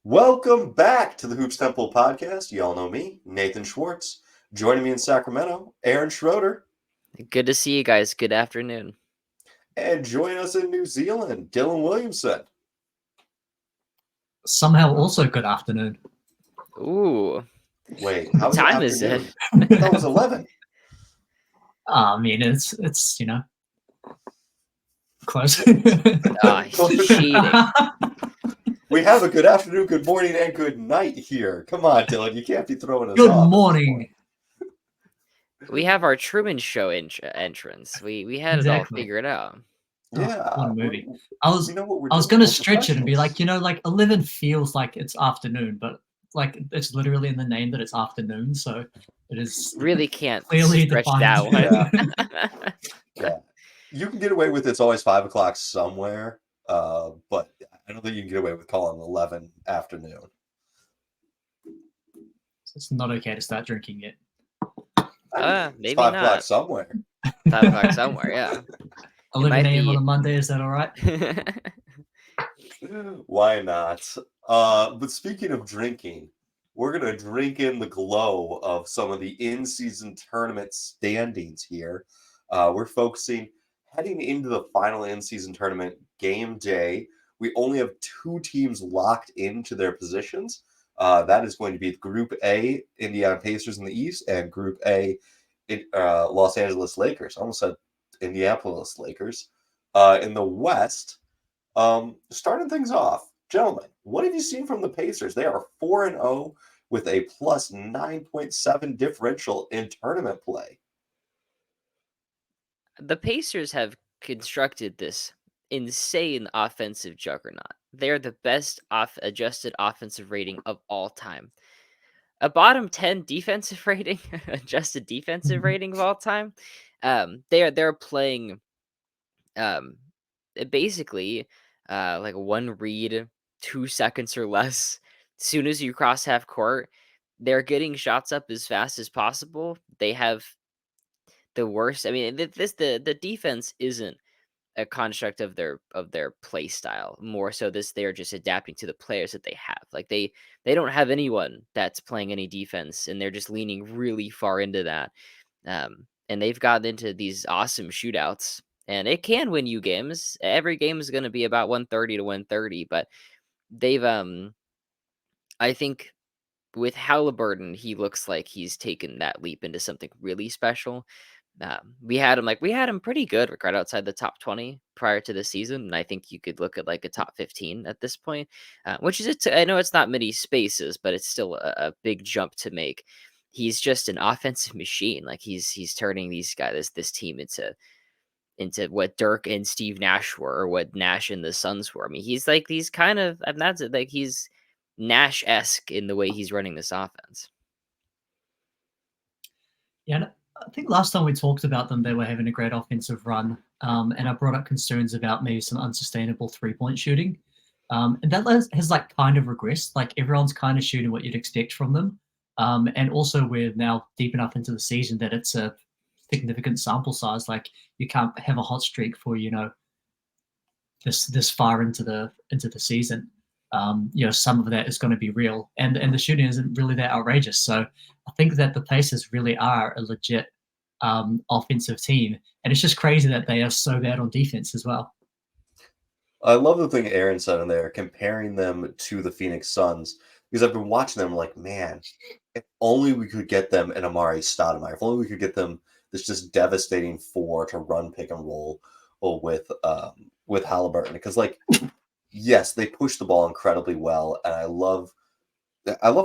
Welcome back to the Hoops Temple podcast. You all know me, Nathan Schwartz. Joining me in Sacramento, Aaron Schroeder. Good to see you guys. Good afternoon. And joining us in New Zealand, Dylan Williamson. Somehow also good afternoon. Ooh. Wait, What how is time it is it? afternoon? I thought it was 11. I mean, it's close. He's cheating. We have a good afternoon, good morning, and good night here. Come on, Dylan. You can't be throwing us Good off. morning. We have our Truman Show entrance. We had it all Exactly. figured out. Yeah. What a movie. I was You know what we're I was doing? gonna We're stretch it and be professionals. like, 11 feels like it's afternoon, but like it's literally in the name that it's afternoon, so it is Really can't clearly stretch defined. that one. Yeah. Yeah. You can get away with it's always 5 o'clock somewhere, but I don't think you can get away with calling 11 afternoon. It's not okay to start drinking yet. It's Maybe 5 o'clock not. somewhere. 5 o'clock somewhere, yeah. 11 a.m. be- on a Monday, is that all right? Why not? But speaking of drinking, we're going to drink in the glow of some of the in-season tournament standings here. We're focusing heading into the final in-season tournament game day. We only have two teams locked into their positions. That is going to be Group A, Indiana Pacers in the East, and Group A, Los Angeles Lakers. I almost said Indianapolis Lakers. In the West, starting things off, gentlemen, what have you seen from the Pacers? They are 4-0 with a plus 9.7 differential in tournament play. The Pacers have constructed this insane offensive juggernaut. They're the best adjusted offensive rating of all time. A bottom 10 defensive rating, adjusted defensive rating of all time. They're playing basically like one read, 2 seconds or less. As soon as you cross half court, they're getting shots up as fast as possible. They have the worst. I mean, the defense isn't a construct of their play style. More so, they're just adapting to the players that they have. Like they don't have anyone that's playing any defense, and they're just leaning really far into that. And they've gotten into these awesome shootouts, and it can win you games. Every game is going to be about 130 to 130, but they've I think with Halliburton, he looks like he's taken that leap into something really special. We had him pretty good, like right outside the top 20 prior to the season, and I think you could look at like a top 15 at this point, which is I know it's not many spaces, but it's still a big jump to make. He's just an offensive machine. Like he's turning this team into what Dirk and Steve Nash were, or what Nash and the Suns were. I mean, he's kind of, and that's it. Like he's Nash-esque in the way he's running this offense. Yeah, I think last time we talked about them, they were having a great offensive run, and I brought up concerns about maybe some unsustainable three-point shooting, and that has like kind of regressed. Like everyone's kind of shooting what you'd expect from them, and also we're now deep enough into the season that it's a significant sample size. Like you can't have a hot streak for this far into the season. Some of that is going to be real, and the shooting isn't really that outrageous. So I think that the Pacers really are a legit offensive team, and it's just crazy that they are so bad on defense as well. I love the thing Aaron said in there, comparing them to the Phoenix Suns, because I've been watching them like, man, if only we could get them an Amari Stoudemire, if only we could get them this just devastating four to run pick and roll with Halliburton, because like, yes, they push the ball incredibly well, and I love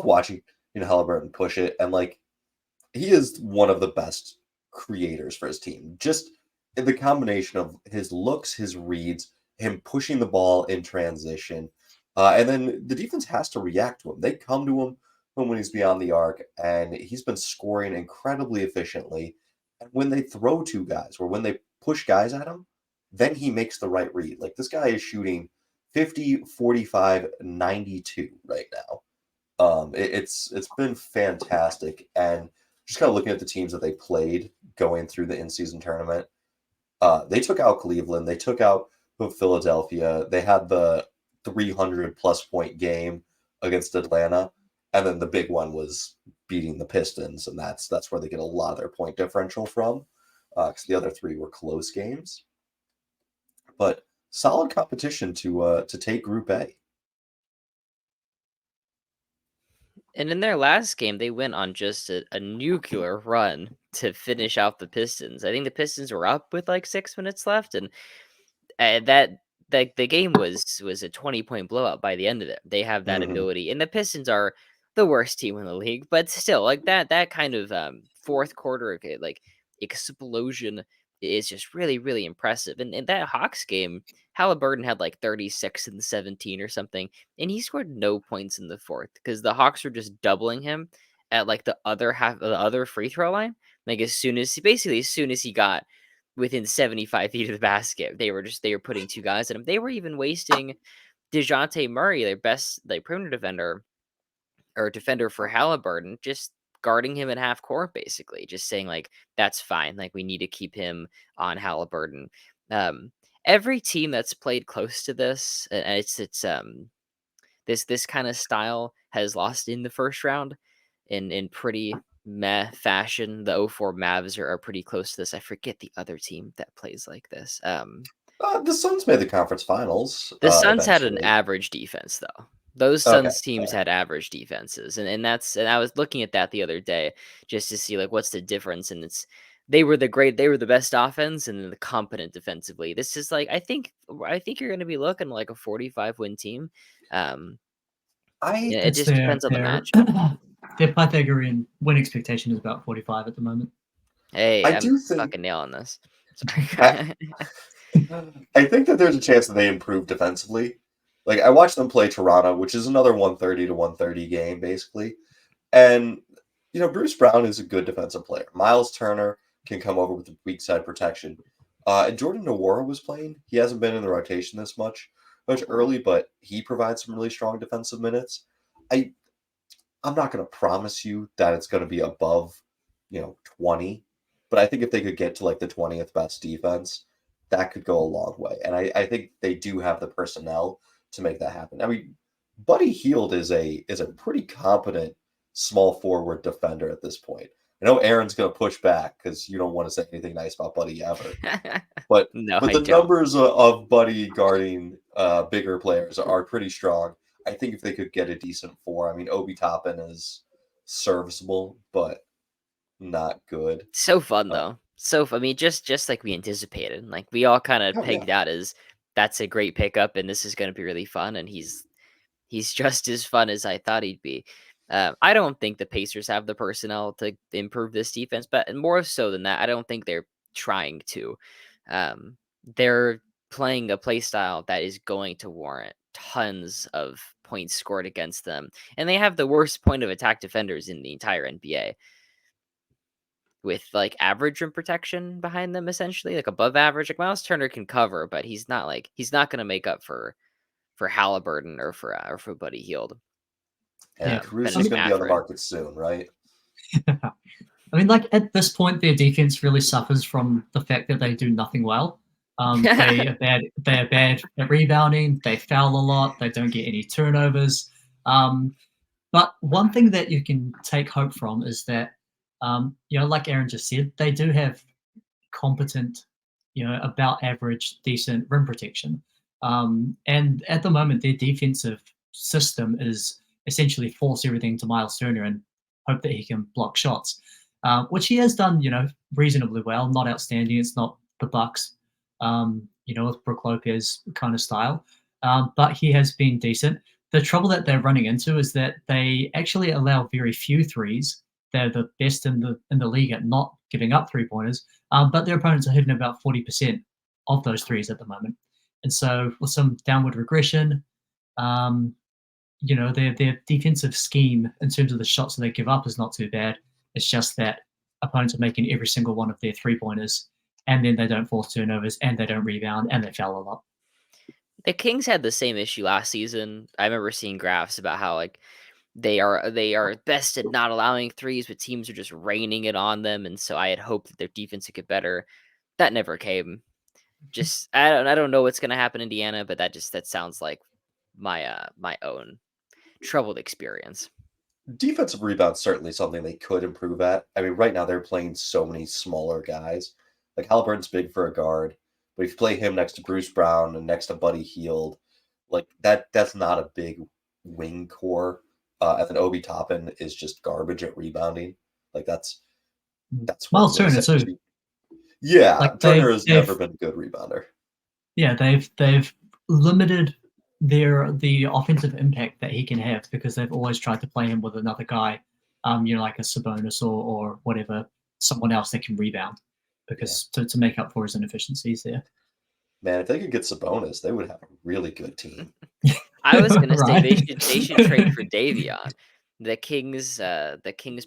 watching Halliburton push it, and like he is one of the best creators for his team. Just the combination of his looks, his reads, him pushing the ball in transition, and then the defense has to react to him. They come to him when he's beyond the arc, and he's been scoring incredibly efficiently. And when they throw two guys, or when they push guys at him, then he makes the right read. Like this guy is shooting 50, 45, 92 right now. It's been fantastic, and just kind of looking at the teams that they played going through the in-season tournament, they took out Cleveland, they took out Philadelphia, they had the 300 plus point game against Atlanta, and then the big one was beating the Pistons, and that's where they get a lot of their point differential from, because the other three were close games. But solid competition to take Group A. And in their last game, they went on just a nuclear run to finish out the Pistons. I think the Pistons were up with like 6 minutes left, and that the game was a 20-point blowout by the end of it. They have that Mhm. ability, and the Pistons are the worst team in the league, but still, like that kind of fourth quarter, okay, like explosion is just really really impressive. And in that Hawks game, Halliburton had like 36 and 17 or something, and he scored no points in the fourth because the Hawks were just doubling him at like the other half of the other free throw line. Like as soon as he got within 75 feet of the basket. They were putting 2 guys at him. They were even wasting DeJounte Murray, their best, like, perimeter defender or defender for Halliburton, just guarding him in half court, basically, just saying, like, "That's fine, like, we need to keep him on Halliburton." Um, every team that's played close to this, and this kinda style has lost in the first round in pretty meh fashion. The '04 Mavs are pretty close to this. I forget the other team that plays like this. The Suns made the conference finals The Suns had an eventually. average defense, though. Those Okay, Suns teams fair. had average defenses, and I was looking at that the other day just to see, like, what's the difference, and they were the best offense and the competent defensively. This is like I think you're gonna be looking like a 45 win team. Um, I yeah, it It's just their depends on the their matchup. their Pythagorean win expectation is about 45 at the moment. Hey, I I'm do think fucking nailing this. I Sorry. I think that there's a chance that they improve defensively. Like I watched them play Toronto, which is another 130 to 130 game, basically. And Bruce Brown is a good defensive player. Miles Turner can come over with the weak side protection. And Jordan Nwora was playing. He hasn't been in the rotation this much early, but he provides some really strong defensive minutes. I I'm not going to promise you that it's going to be above, 20, but I think if they could get to like the 20th best defense, that could go a long way. And I think they do have the personnel to make that happen. I mean, Buddy Heald is a pretty competent small forward defender at this point. I know Aaron's going to push back because you don't want to say anything nice about Buddy ever, but No, but I the don't. numbers of Buddy guarding bigger players are pretty strong. I think if they could get a decent four, I mean, Obi Toppin is serviceable, but not good. So fun Uh, though. I mean, just like we anticipated. Like we all kind of oh yeah, pegged out as that's a great pickup, and this is going to be really fun. And he's just as fun as I thought he'd be. I don't think the Pacers have the personnel to improve this defense, but more so than that, I don't think they're trying to. They're playing a play style that is going to warrant tons of points scored against them, and they have the worst point of attack defenders in the entire NBA with like average rim protection behind them, essentially like above average. Like Miles Turner can cover, but he's not going to make up for Halliburton or for Buddy Hield. and Yeah, Cruz I is Benedict mean, going to be on the Mathurin. market soon, right? I mean, like at this point, their defense really suffers from the fact that they do nothing well. They are bad. They are bad at rebounding. They foul a lot. They don't get any turnovers. Um, but one thing that you can take hope from is that, like Aaron just said, they do have competent, about average, decent rim protection. And at the moment, their defensive system is essentially force everything to Miles Turner and hope that he can block shots, which he has done, reasonably well. Not outstanding. It's not the Bucks, with Brook Lopez kind of style, but he has been decent. The trouble that they're running into is that they actually allow very few threes. They're the best in the league at not giving up 3 pointers, but their opponents are hitting about 40% of those threes at the moment. And so, with some downward regression, um, their defensive scheme in terms of the shots that they give up is not too bad. It's just that opponents are making every single one of their 3 pointers, and then they don't force turnovers, and they don't rebound, and they foul a lot. The Kings had the same issue last season. I remember seeing graphs about how like they are best at not allowing threes, but teams are just raining it on them. And so I had hoped that their defense would get better. That never came. Just I don't know what's gonna happen in Indiana, but that sounds like my own troubled experience. Defensive rebound's certainly something they could improve at. I mean, right now they're playing so many smaller guys. Like Halliburton's big for a guard, but if you play him next to Bruce Brown and next to Buddy Hield, like that's not a big wing core. And then Obi Toppin is just garbage at rebounding. Like that's what Miles really Turner too. separates. Yeah, Like Turner has never they've been a good rebounder. yeah they've limited the offensive impact that he can have because they've always tried to play him with another guy, like a Sabonis or whatever, someone else that can rebound, because to make up for his inefficiencies there. Man, if they could get Sabonis, they would have a really good team. I was gonna say Right. they should trade for Davion. The Kings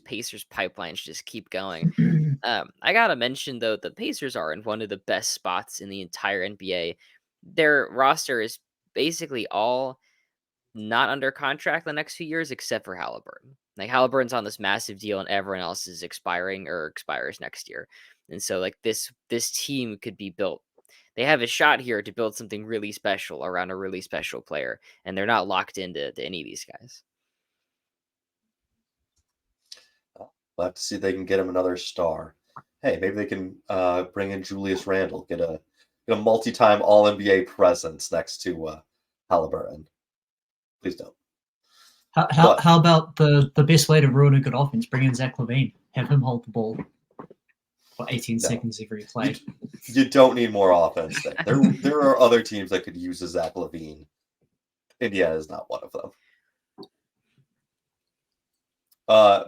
Pacers pipeline should just keep going. I gotta mention though, the Pacers are in one of the best spots in the entire NBA. Their roster is basically all not under contract the next few years, except for Halliburton. Like Halliburton's on this massive deal, and everyone else is expiring or expires next year. And so, like this team could be built. They have a shot here to build something really special around a really special player, and they're not locked into to any of these guys. We'll have to see if they can get him another star. Hey, maybe they can bring in Julius Randle, get a multi-time All NBA presence next to Halliburton. Please don't. How about the best way to ruin a good offense? Bring in Zach LaVine, have him hold the ball for 18 seconds every play. You don't need more offense there. There are other teams that could use a Zach LaVine. Indiana is not one of them.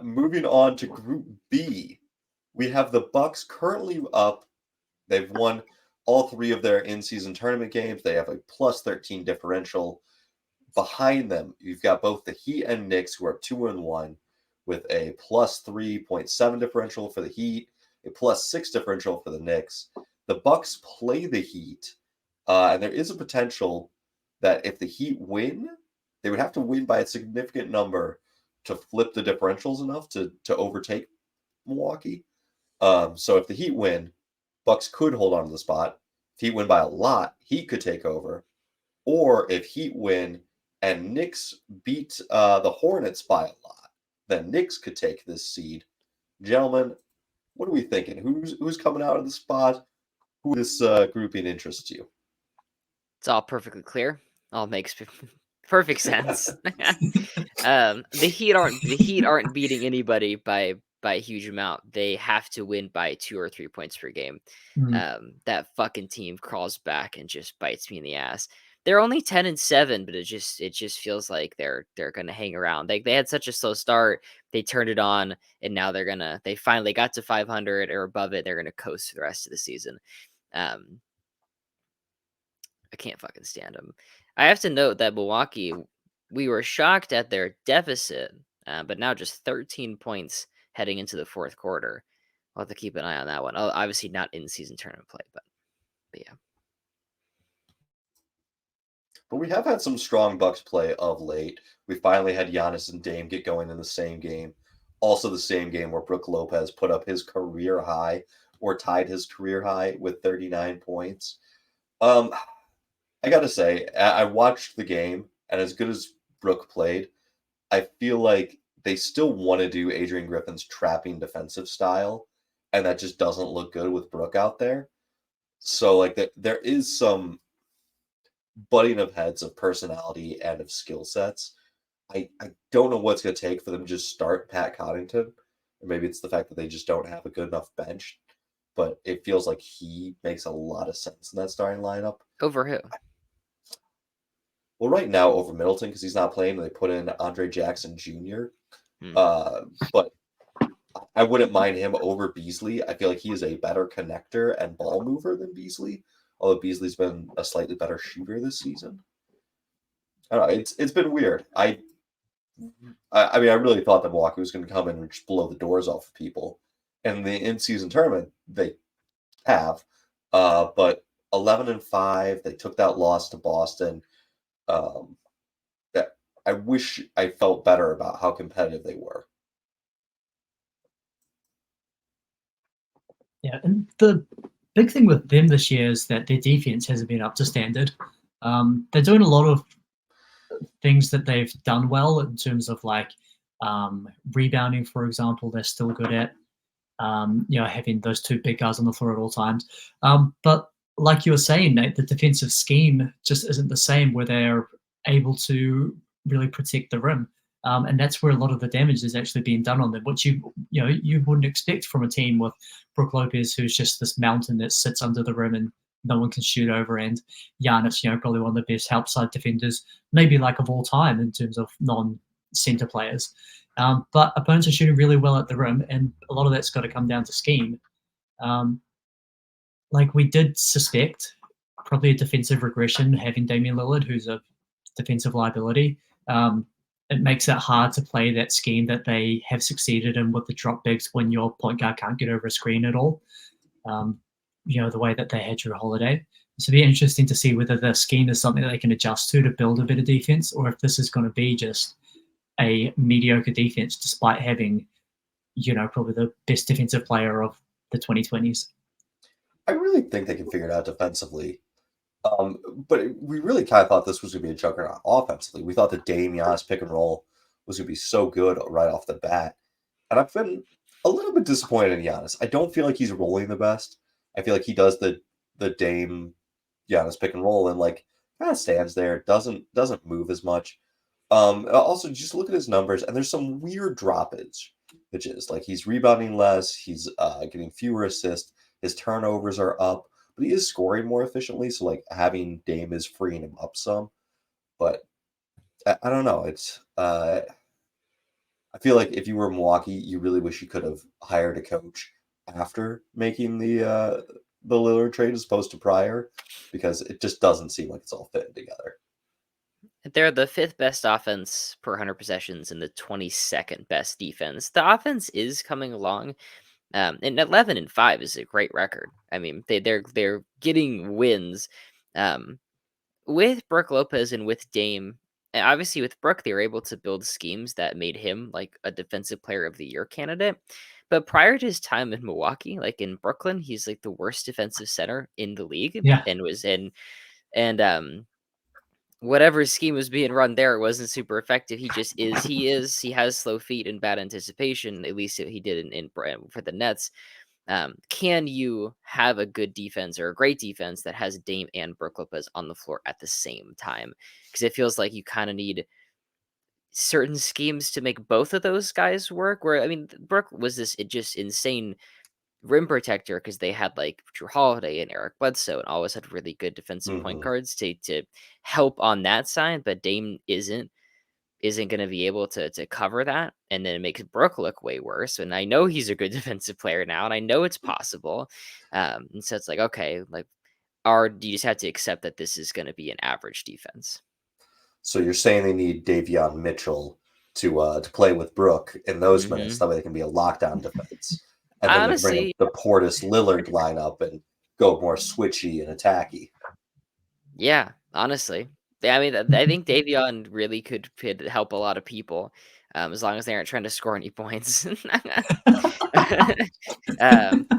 Moving on to Group B, we have the Bucks currently up. They've won all 3 of their in-season tournament games. They have a plus 13 differential. Behind them, you've got both the Heat and Knicks, who are 2-1, with a plus 3.7 differential for the Heat, a plus 6 differential for the Knicks. The Bucks play the Heat, and there is a potential that if the Heat win, they would have to win by a significant number to flip the differentials enough to overtake Milwaukee. So if the Heat win, Bucks could hold on to the spot. If Heat win by a lot, Heat could take over. Or if Heat win and Knicks beat the Hornets by a lot, then Knicks could take this seed. Gentlemen, what are we thinking? Who's coming out of the spot? Who this grouping interests you? It's all perfectly clear. All makes perfect sense. The Heat aren't beating anybody by a huge amount. They have to win by 2 or 3 points per game. That fucking team crawls back and just bites me in the ass. They're only 10-7, but it just feels like they're gonna hang around. They had such a slow start. They turned it on, and now they finally got to 500 or above it. They're gonna coast for the rest of the season. I can't fucking stand them. I have to note that Milwaukee, we were shocked at their deficit, but now just 13 points heading into the fourth quarter. We'll have to keep an eye on that one. Obviously not in season tournament play, but yeah. But we have had some strong Bucks play of late. We finally had Giannis and Dame get going in the same game. Also the same game where Brook Lopez put up his career high or tied his career high with 39 points. I got to say, I watched the game, and as good as Brook played, I feel like they still want to do Adrian Griffin's trapping defensive style, and that just doesn't look good with Brook out there. So, like, there is some butting of heads of personality and of skill sets. I don't know what's going to take for them to just start Pat Connaughton. Or maybe it's the fact that they just don't have a good enough bench. But it feels like he makes a lot of sense in that starting lineup. Over who? Well, right now over Middleton because he's not playing. They put in Andre Jackson Jr. But I wouldn't mind him over Beasley. I feel like he is a better connector and ball mover than Beasley. Although Beasley's been a slightly better shooter this season. I don't know. It's been weird. I mean, I really thought that Milwaukee was going to come in and just blow the doors off of people. And the in-season tournament, they have. But 11-5, they took that loss to Boston. That I wish I felt better about how competitive they were. Yeah, and the big thing with them this year is that their defense hasn't been up to standard. They're doing a lot of things that they've done well in terms of like rebounding, for example, they're still good at. Having those two big guys on the floor at all times. But like you were saying, Nate, the defensive scheme just isn't the same where they're able to really protect the rim. And that's where a lot of the damage is actually being done on them, which you wouldn't expect from a team with Brook Lopez, who's just this mountain that sits under the rim and no one can shoot over, and Giannis, probably one of the best help side defenders, maybe like of all time in terms of non-center players. But opponents are shooting really well at the rim, and a lot of that's got to come down to scheme. Like we did suspect, probably a defensive regression having Damian Lillard, who's a defensive liability. It makes it hard to play that scheme that they have succeeded in with the drop bigs when your point guard can't get over a screen at all. The way that they had Drew Holiday. So it'll be interesting to see whether the scheme is something that they can adjust to build a better defense, or if this is going to be just a mediocre defense despite having, probably the best defensive player of the 2020s. I really think they can figure it out defensively. But we really kind of thought this was going to be a juggernaut offensively. We thought the Dame Giannis pick and roll was going to be so good right off the bat. And I've been a little bit disappointed in Giannis. I don't feel like he's rolling the best. I feel like he does the Dame Giannis pick and roll and like kind of stands there, doesn't move as much. Also, just look at his numbers, and there's some weird droppage, which is like he's rebounding less, he's getting fewer assists, his turnovers are up, but he is scoring more efficiently. So like having Dame is freeing him up some, but I don't know. It's I feel like if you were Milwaukee, you really wish you could have hired a coach after making the Lillard trade as opposed to prior, because it just doesn't seem like it's all fitting together. They're the 5th best offense per 100 possessions and the 22nd best defense. The offense is coming along, and 11-5 is a great record. I mean, they're getting wins with Brook Lopez and with Dame. And obviously, with Brook, they were able to build schemes that made him like a defensive player of the year candidate. But prior to his time in Milwaukee, like in Brooklyn, he's like the worst defensive center in the league, Yeah. and was in and whatever scheme was being run there wasn't super effective. He just is. He has slow feet and bad anticipation. At least he did in for the Nets. Can you have a good defense or a great defense that has Dame and Brook Lopez on the floor at the same time? Because it feels like you kind of need certain schemes to make both of those guys work. Where I mean, Brook was this just insane rim protector because they had like Drew Holiday and Eric Bledsoe and always had really good defensive point Mm-hmm. guards to help on that side. But Dame isn't going to be able to cover that, and then it makes Brook look way worse. And I know he's a good defensive player now, and I know it's possible. And so it's like, okay, like, do you just have to accept that this is going to be an average defense? So you're saying they need Davion Mitchell to play with Brook in those minutes, Hmm. that way they can be a lockdown defense, and then they bring in Honestly, the Portis Lillard lineup and go more switchy and attacky. yeah, honestly. Yeah, I mean, I think Davion really could help a lot of people, as long as they aren't trying to score any points.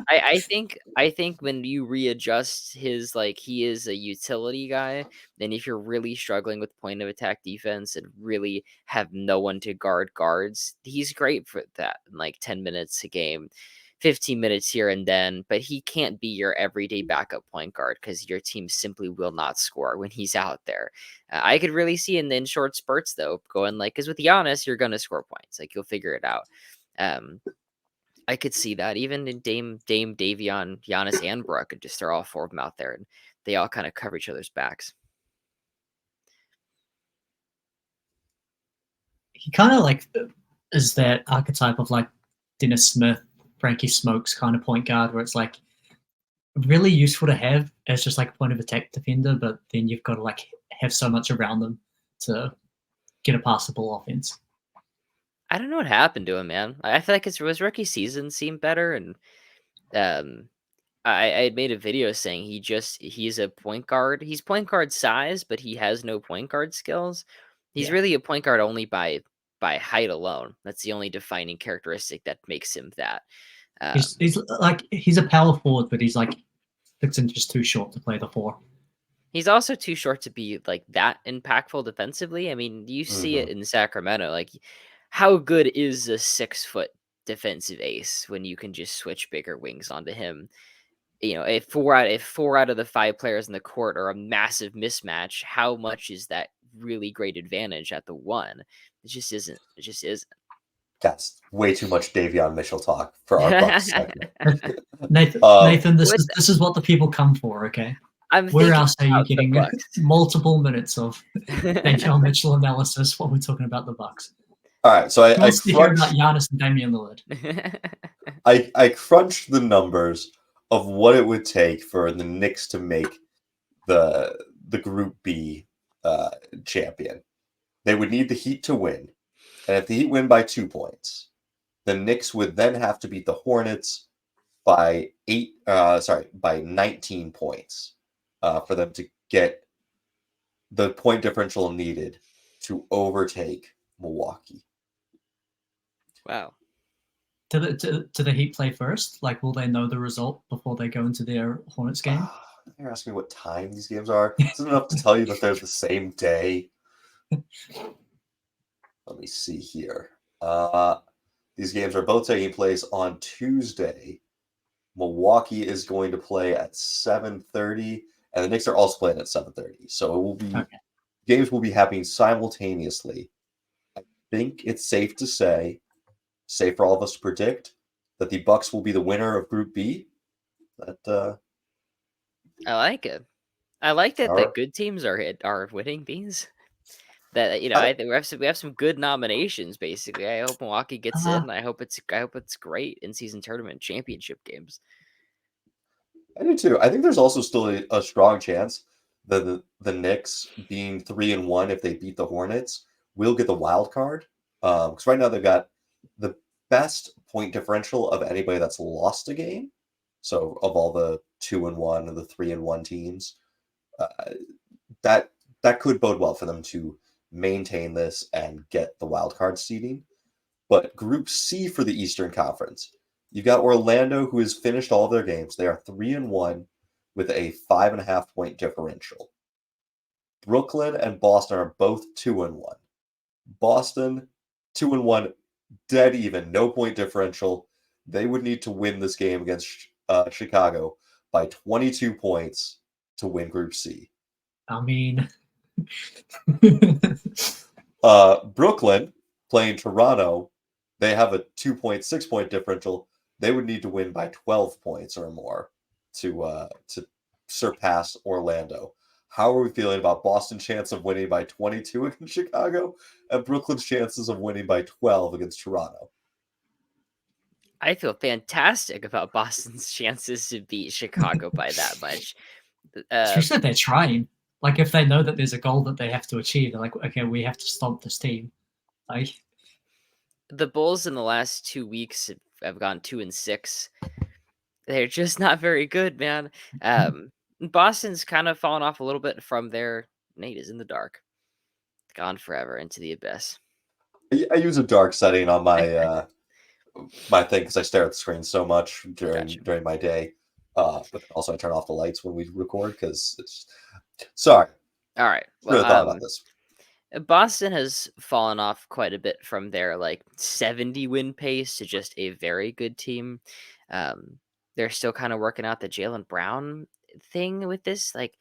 I think when you readjust his like he is a utility guy, and if you're really struggling with point of attack defense and really have no one to guard guards, he's great for that. In like 10 minutes a game, 15 minutes here and then, but he can't be your everyday backup point guard because your team simply will not score when he's out there. I could really see in short spurts though, going like, because with Giannis, you're gonna score points, like you'll figure it out. I could see that even in Dame, Davion, Giannis, and Brook, and just throw all 4 of them out there, and they all kind of cover each other's backs. He kind of like is that archetype of like Dennis Smith, Frankie Smokes kind of point guard, where it's like really useful to have as just like a point of attack defender, but then you've got to like have so much around them to get a passable offense. I don't know what happened to him, man. I feel like his rookie season seemed better, and um, I had made a video saying he's a point guard. He's point guard size, but he has no point guard skills. He's Yeah, really a point guard only by height alone. That's the only defining characteristic that makes him that. he's like he's a power forward, but he's like 6 inches too short to play the 4. He's also too short to be, like, that impactful defensively. I mean, you see it Mhm. in Sacramento, like, how good is a 6-foot defensive ace when you can just switch bigger wings onto him? If 4 out of the 5 players in the court are a massive mismatch, how much is that really great advantage at the 1? It just isn't. It just isn't. That's way too much Davion Mitchell talk for our Bucks segment. Uh, Nathan, this What is what the people come for. Okay, I'm where thinking else are you about the getting Bucks. multiple minutes of Davion Mitchell analysis while we're talking about the Bucks? all right, so Who I wants to hear about crunched Giannis and Damian Lillard? I crunched the numbers of what it would take for the Knicks to make the Group B champion. They would need the Heat to win, and if the Heat win by 2 points, the Knicks would then have to beat the Hornets by by 19 points for them to get the point differential needed to overtake Milwaukee. Wow. Do the Heat play first? Like, will they know the result before they go into their Hornets game? You're asking me what time these games are. Is it enough to tell you that they're the same day? Let me see here. These games are both taking place on Tuesday. Milwaukee is going to play at 7:30, and the Knicks are also playing at 7:30. So it will be Okay. games will be happening simultaneously. I think it's safe to say, safe for all of us to predict, that the Bucks will be the winner of Group B. That I like it. I like that all the right. good teams are winning these. That I, we have some good nominations basically. I hope Milwaukee gets Uh, in. I hope it's great in season tournament championship games. I do too. I think there's also still a strong chance that the Knicks, being 3-1 if they beat the Hornets, will get the wild card. Because right now they've got the best point differential of anybody that's lost a game. So of all the 2-1 and the 3-1 teams, uh, that that could bode well for them to maintain this and get the wild card seeding. But Group C for the Eastern Conference, you've got Orlando, who has finished all of their games. They are 3-1 with a 5.5 point differential. Brooklyn and Boston are both 2-1. Boston 2-1, dead even, no point differential. They would need to win this game against Chicago by 22 points to win Group C. I mean, Brooklyn playing Toronto, they have a 2.6 point differential. They would need to win by 12 points or more to surpass Orlando. How are we feeling about Boston's chance of winning by 22 against Chicago and Brooklyn's chances of winning by 12 against Toronto? I feel fantastic about Boston's chances to beat Chicago by that much. Uh, especially if they're trying. Like, if they know that there's a goal that they have to achieve, they're like, okay, we have to stomp this team. Like, the Bulls in the last 2 weeks have gone 2-6. They're just not very good, man. Boston's kind of fallen off a little bit from their Nate is in the dark, gone forever into the abyss. I use a dark setting on my thing because I stare at the screen so much Gotcha. during my day. But also I turn off the lights when we record because it's sorry. All right. Should Well, have thought about this. Boston has fallen off quite a bit from their like 70 win pace to just a very good team. Um, they're still kind of working out the Jalen Brown thing with this. Like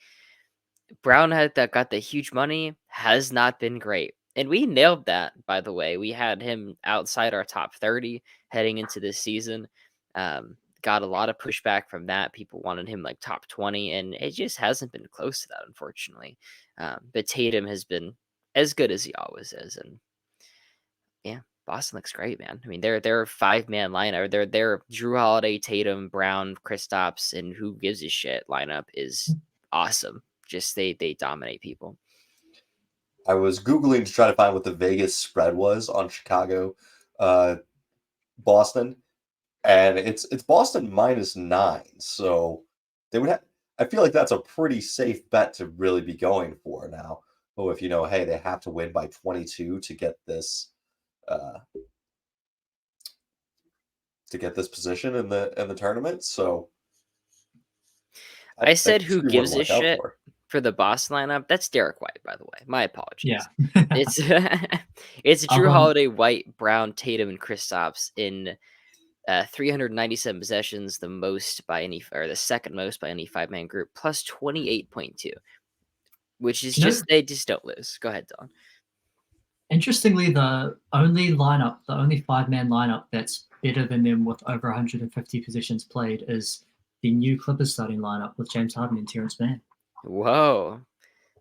Brown had that got the huge money, has not been great. And we nailed that, by the way. We had him outside our top 30 heading into this season. Got a lot of pushback from that. People wanted him like top 20, and it just hasn't been close to that, unfortunately. But Tatum has been as good as he always is. And yeah, Boston looks great, man. I mean, they're a 5-man lineup. Their Drew Holiday, Tatum, Brown, Kristaps, and who gives a shit lineup is awesome. Just they dominate people. I was Googling to try to find what the Vegas spread was on Chicago, uh, Boston, and it's Boston -9. So they would have. I feel like that's a pretty safe bet to really be going for now. Oh, if you know, hey, they have to win by 22 uh, to get this position in the tournament. So I that said should who be one to gives a watch out shit for. For the Boston lineup, that's Derek White, by the way. My Yeah. apologies. It's it's I've Drew Holiday, White, Brown, Tatum, and Kristaps in 397 possessions, the most by any, or the second most by any five-man group, plus 28.2, which is You know, they just don't lose. Go ahead, Don. interestingly, the only five-man lineup that's better than them with over 150 positions played is the new Clippers starting lineup with James Harden and Terrence Mann. Whoa,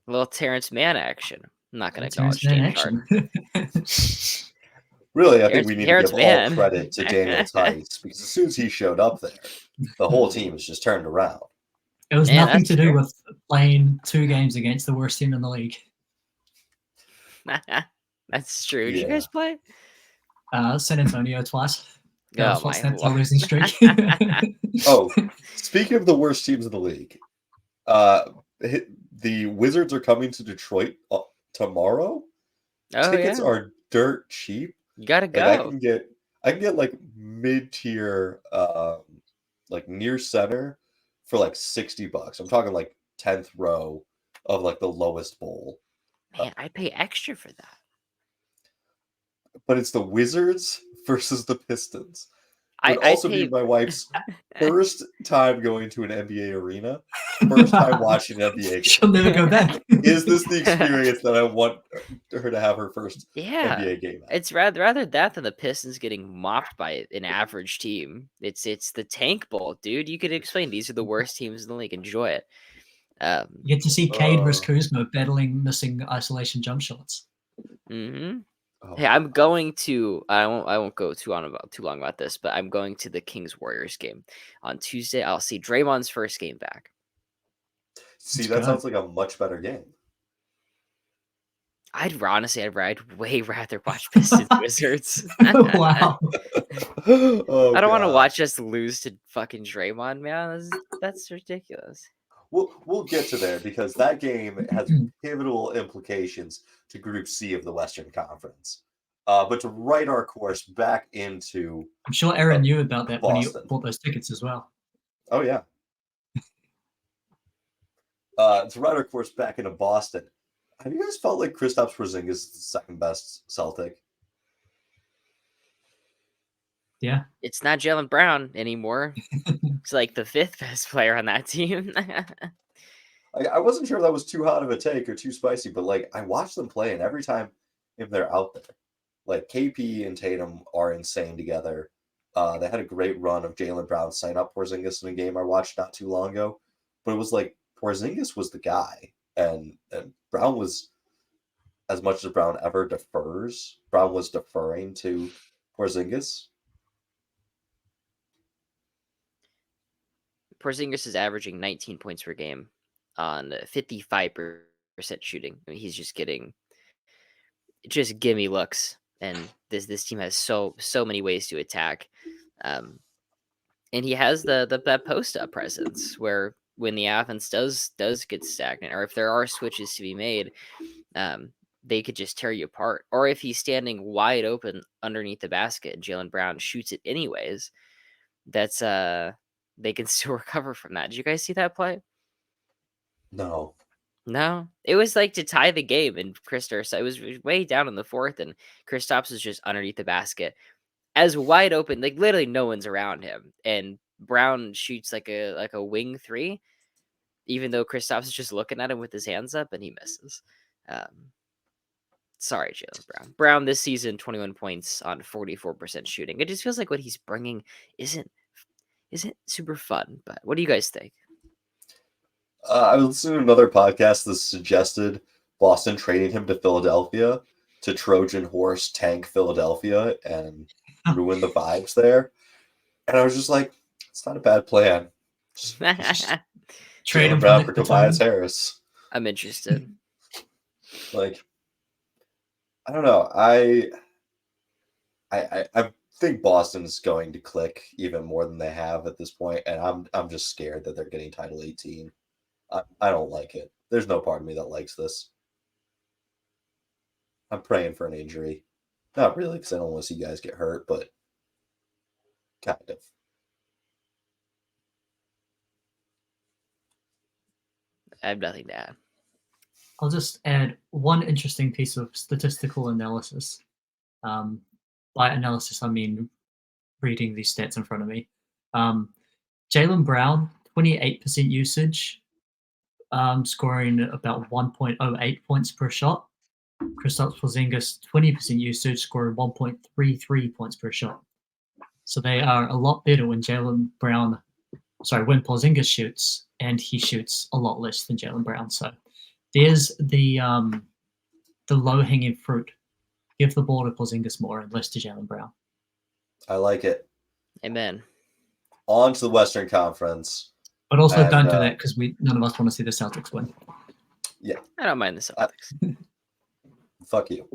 a little Terrence Mann action. I'm not going to Terrence acknowledge Mann James action. Harden. Really, I think Terrence, we need to Terrence give all Mann. credit to Daniel Tice because as soon as he showed up there, the whole team was just turned around. It was Man, nothing that's to do fair. with playing 2 games against the worst team in the league. That's true. Did you Yeah. guys play? San Antonio twice. That Oh was what my snapped our lord. losing streak. Oh, speaking of the worst teams in the league, the Wizards are coming to Detroit tomorrow. Oh Tickets yeah. are dirt cheap. You gotta Like I go. can get like mid-tier, like near center for like $60. I'm talking like 10th row of like the lowest bowl. Man, I pay extra for that. But it's the Wizards versus the Pistons. It would I also be pay my wife's first time going to an NBA arena, first time watching an NBA game. She'll never go back. Is this the experience that I want her to have her first Yeah. NBA game at? It's rather that than the Pistons getting mopped by an average team. It's the Tank Bowl, dude. You could explain these are the worst teams in the league. Enjoy it. You get to see Cade versus Uh, Kuzma battling missing isolation jump shots. Mm-hmm. oh, Hey, I'm going to. I won't go too long about this, but I'm going to the Kings Warriors game on Tuesday. I'll see Draymond's first game back. see, Let's that go. sounds like a much better game. I'd way rather watch Pistons Wizards. Wow. Oh I don't want to god. watch us lose to fucking Draymond, man. That's ridiculous. We'll get to there because that game has pivotal implications to Group C of the Western Conference. But to write our course back into I'm sure Aaron knew about that when he Boston. bought those tickets as well. Oh yeah. To write our course back into Boston, have you guys felt like Kristaps Porzingis is the second best Celtic? Yeah. It's not Jalen Brown anymore. It's like the fifth best player on that team. I wasn't sure if that was too hot of a take or too spicy, but like I watch them play, and every time if they're out there, like KP and Tatum are insane together. They had a great run of Jalen Brown sign up Porzingis in a game I watched not too long ago, but it was like Porzingis was the guy, and Brown was, as much as Brown ever defers, Brown was deferring to Porzingis. Porzingis is averaging 19 points per game on 55% shooting. I mean, he's just getting gimme looks, and this team has so many ways to attack. And he has the that post up presence where when the offense does get stagnant, or if there are switches to be made, they could just tear you apart. Or if he's standing wide open underneath the basket and Jalen Brown shoots it anyways, that's they can still recover from that. Did you guys see that play? No. No, it was like to tie the game, and Kristaps. It was way down in the fourth, and Kristaps was just underneath the basket, as wide open, like literally no one's around him, and Brown shoots like a wing three, even though Kristaps is just looking at him with his hands up, and he misses. Sorry, Jalen Brown. Brown this season, 21 points on 44% shooting. It just feels like what he's bringing isn't super fun. But what do you guys think? I was listening to another podcast that suggested Boston trading him to Philadelphia to Trojan horse tank Philadelphia and ruin the vibes there. And I was just like, it's not a bad plan. Just Trade Jalen him Brown for for Nick Tobias Batum. Harris. I'm interested. Like, I don't know. I think Boston's going to click even more than they have at this point, and I'm just scared that they're getting Title 18. I don't like it. There's no part of me that likes this. I'm praying for an injury. Not really, because I don't want to see guys get hurt, but kind of. I have nothing to add. I'll just add one interesting piece of statistical analysis. By analysis, I mean reading these stats in front of me. Jalen Brown, 28% usage, scoring about 1.08 points per shot. Kristaps Porzingis, 20% usage, scoring 1.33 points per shot. So they are a lot better when when Porzingis shoots, and he shoots a lot less than Jalen Brown. So there's the low hanging fruit. Give the ball to Porzingis more and less to Jalen Brown. I like it. Amen. On to the Western Conference. But also And, don't do that because none of us want to see the Celtics win. Yeah. I don't mind the Celtics. Fuck you.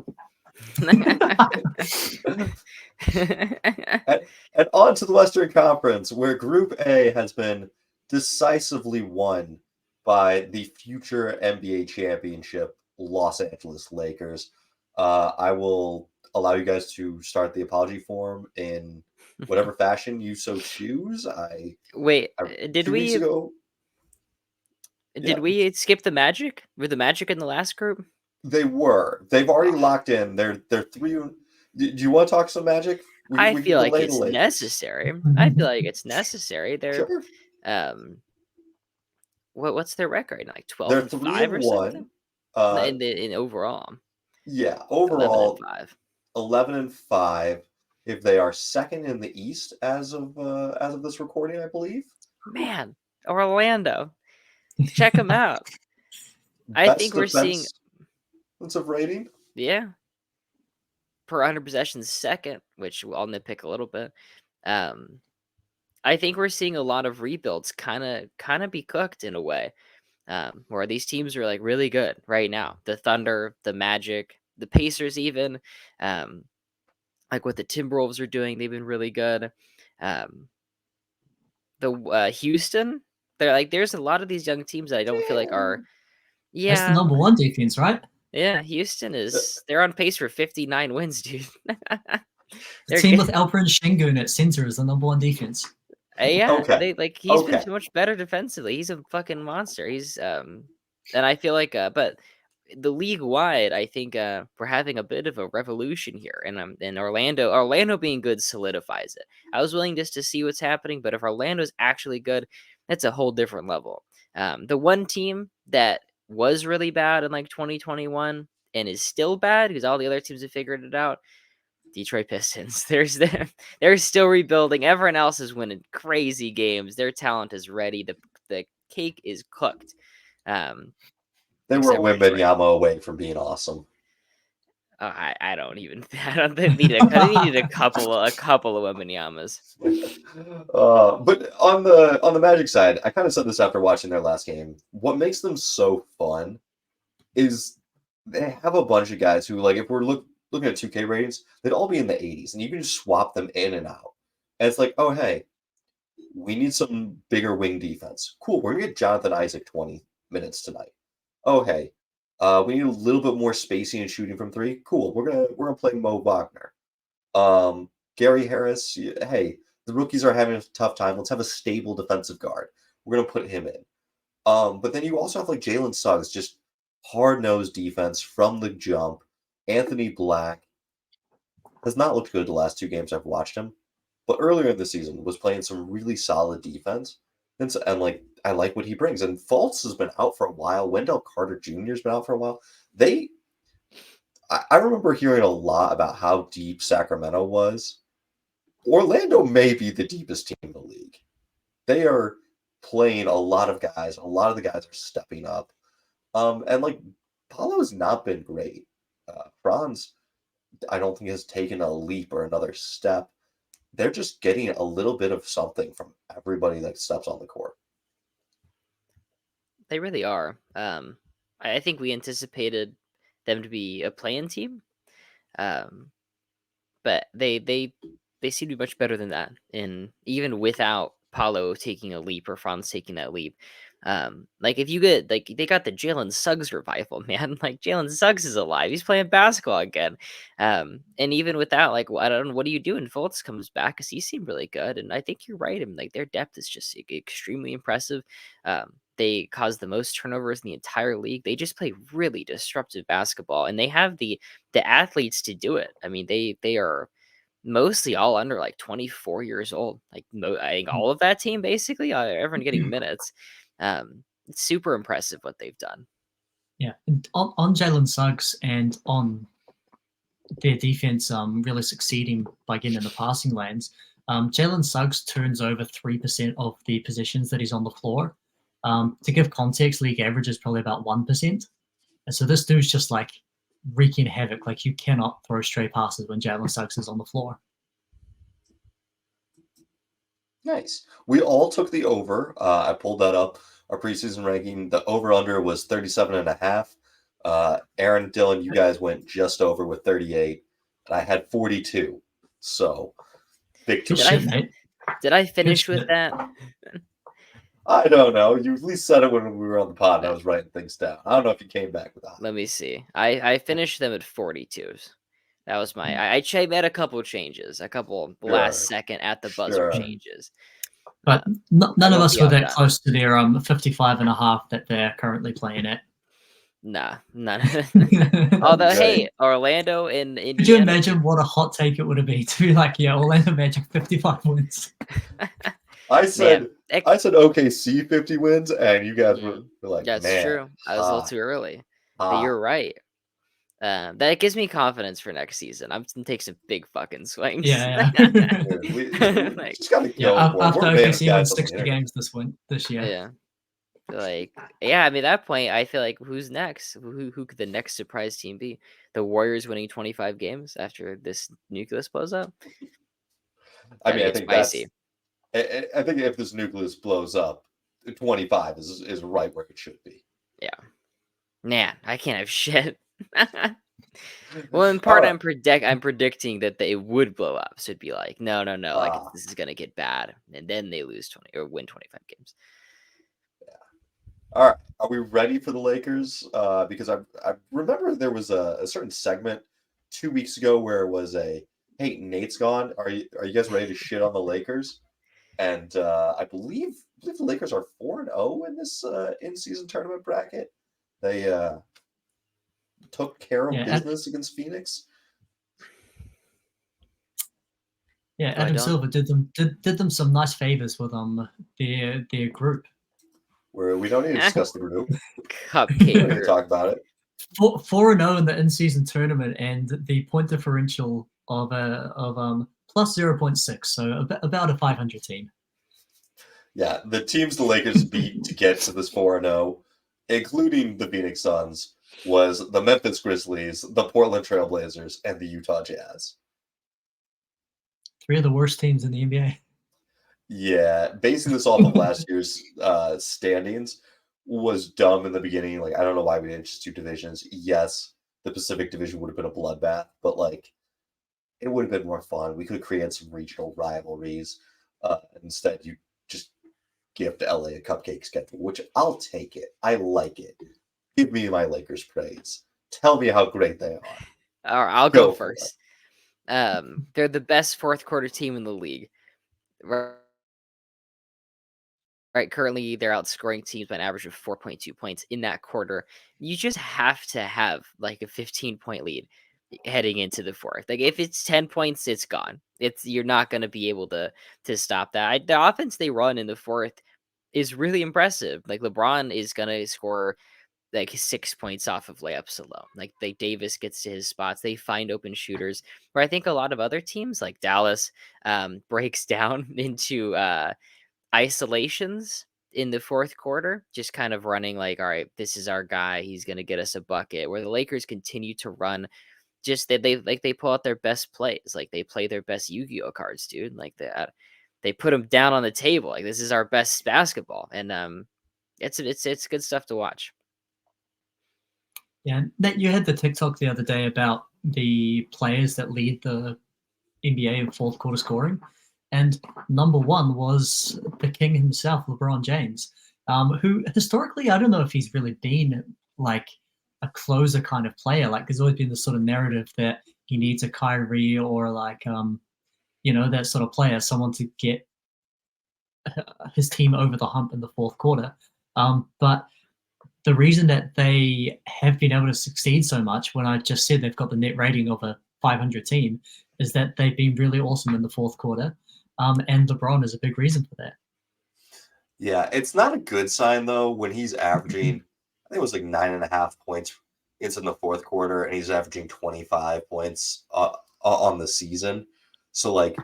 And on to the Western Conference, where Group A has been decisively won by the future NBA championship Los Angeles Lakers. I will allow you guys to start the apology form in whatever fashion you so choose. Wait, I did 2 weeks we ago, did we skip the Magic? Were the Magic in the last group? they were. They've already Oh. locked in. They're three. Do you want to talk some Magic? I We can feel like delay the it's Lakers. necessary. I feel like it's necessary. They're Sure. what's their record? Like They're 12-5 or 3-1. something? Uh, In overall. yeah, 11 and overall 5. 11-5. If they are second in the East as of this recording, I believe. Man, Orlando. Check them out. I think Best we're seeing defensive rating. yeah. Per 100 possessions second, which I'll nitpick a little bit. I think we're seeing a lot of rebuilds kind of be cooked in a way. Where these teams are like really good right now. The Thunder, the Magic, the Pacers, even like what the Timberwolves are doing, they've been really good. The Houston, they're like there's a lot of these young teams that I don't feel like are. That's the Yeah, number one defense, right? yeah. Houston they're on pace for 59 wins, dude. The They're team good. with Alperen Şengün at center is the number one defense. Yeah, Okay. they like he's been Okay. so much better defensively. He's a fucking monster. He's and I feel like but the league wide, I think we're having a bit of a revolution here, and Orlando being good solidifies it. I was willing just to see what's happening, but if Orlando's actually good, that's a whole different level. The one team that was really bad in like 2021 and is still bad because all the other teams have figured it out. Detroit Pistons. They're still rebuilding. Everyone else is winning crazy games. Their talent is ready. The cake is cooked. They were a Except for Detroit. Wembanyama away from being awesome. I don't even. I don't think they needed a couple of Wembanyamas. But on the Magic side, I kind of said this after watching their last game. What makes them so fun is they have a bunch of guys who, like, if we're looking at 2K ratings, they'd all be in the 80s, and you can just swap them in and out. And it's like, oh hey, we need some bigger wing defense. Cool, we're gonna get Jonathan Isaac 20 minutes tonight. Oh hey, we need a little bit more spacing and shooting from three. Cool, we're gonna play Mo Wagner. Gary Harris. Hey, the rookies are having a tough time. Let's have a stable defensive guard. We're gonna put him in. But then you also have like Jalen Suggs, just hard-nosed defense from the jump. Anthony Black has not looked good the last 2 games I've watched him, but earlier in the season was playing some really solid defense. And like I like what he brings. And Fultz has been out for a while. Wendell Carter Jr. has been out for a while. I remember hearing a lot about how deep Sacramento was. Orlando may be the deepest team in the league. They are playing a lot of guys. A lot of the guys are stepping up. And like Paulo's not been great. Franz, I don't think has taken a leap or another step. They're just getting a little bit of something from everybody that steps on the court. They really are. I think we anticipated them to be a play-in team, but they seem to be much better than that. And even without Paulo taking a leap or Franz taking that leap, like if you get like they got the Jalen Suggs revival, man. Like Jalen Suggs is alive. He's playing basketball again. And even without, like I don't know, what do you do when Fultz comes back? Because he seemed really good, and I think you're right. And like their depth is just extremely impressive. They cause the most turnovers in the entire league. They just play really disruptive basketball, and they have the athletes to do it. I mean, they are mostly all under like 24 years old. Like I think all of that team basically, everyone getting minutes. It's super impressive what they've done. Yeah, and on Jalen Suggs and on their defense really succeeding by getting in the passing lanes. Jalen Suggs turns over 3% of the positions that he's on the floor. To give context, league average is probably about 1%. And so this dude's just like wreaking havoc. Like you cannot throw straight passes when Jalen Suggs is on the floor. Nice. We all took the over. I pulled that up. Our preseason ranking, the over-under was 37.5. Aaron, Dylan, you guys went just over with 38. And I had 42. So, victory. Good shit, mate. Did I finish Good with shit. that? I don't know. You at least said it when we were on the pod and I was writing things down. I don't know if you came back with that. Let me see. I finished them at 42s. That was my. I made a couple changes, a couple last second at the buzzer changes. But none of us were that outdone. close to their 55.5 that they're currently playing at. Nah, none. Although, hey, Orlando and Indiana. Could you imagine what a hot take it would have been to be like, yeah, Orlando Magic 55 wins? I said OKC 50 wins, and you guys were like, that's man, true. I was a little too early. But you're right. That gives me confidence for next season. I'm gonna take some big fucking swings. Yeah. we just gotta go after for OKC won 60 games this year. Yeah. Like, yeah, I mean, at that point, I feel like who's next? Who could the next surprise team be? The Warriors winning 25 games after this nucleus blows up? I mean, I think spicy. I think if this nucleus blows up, 25 is right where it should be. Yeah. Man, I can't have shit. Well, in part, I'm predicting that they would blow up. So it'd be like, no, like this is gonna get bad, and then they lose 20 or win 25 games. Yeah. All right, are we ready for the Lakers? Because I remember there was a certain segment 2 weeks ago where it was hey, Nate's gone. Are you guys ready to shit on the Lakers? And I believe the Lakers are 4-0 in this in-season tournament bracket. They took care of business against Phoenix. Yeah, Adam Silver did them some nice favors with their group. Where we don't need to discuss the group. Cupcake. We don't need to talk about it. 4-0 in the in-season tournament, and the point differential of plus 0.6, so about a 500 team. Yeah, the teams the Lakers beat to get to this 4-0, including the Phoenix Suns, was the Memphis Grizzlies, the Portland Trailblazers, and the Utah Jazz. 3 of the worst teams in the NBA. Yeah, basing this off of last year's standings was dumb in the beginning. Like, I don't know why we didn't just do divisions. Yes, the Pacific Division would have been a bloodbath, but like, it would have been more fun. We could create some regional rivalries. Instead, you just gift LA a cupcake schedule, which I'll take it. I like it. Give me my Lakers praise. Tell me how great they are. All right, I'll go first. They're the best fourth quarter team in the league. Right, currently they're outscoring teams by an average of 4.2 points in that quarter. You just have to have like a 15-point lead heading into the fourth. Like if it's 10 points, it's gone. You're not going to be able to stop that. The offense they run in the fourth is really impressive. Like LeBron is going to score like 6 points off of layups alone. Like Davis gets to his spots. They find open shooters where I think a lot of other teams like Dallas breaks down into isolations in the fourth quarter, just kind of running like, all right, this is our guy. He's going to get us a bucket, where the Lakers continue to run just that they pull out their best plays. Like they play their best Yu-Gi-Oh cards, dude. Like they put them down on the table. Like this is our best basketball. And it's good stuff to watch. Yeah, you had the TikTok the other day about the players that lead the NBA in fourth quarter scoring. And number one was the king himself, LeBron James, who historically, I don't know if he's really been like a closer kind of player. Like there's always been this sort of narrative that he needs a Kyrie or like, that sort of player, someone to get his team over the hump in the fourth quarter. But the reason that they have been able to succeed so much, when I just said they've got the net rating of a 500 team, is that they've been really awesome in the fourth quarter. And LeBron is a big reason for that. Yeah, it's not a good sign though when he's averaging, I think it was like 9.5 points into the fourth quarter, and he's averaging 25 points on the season. So like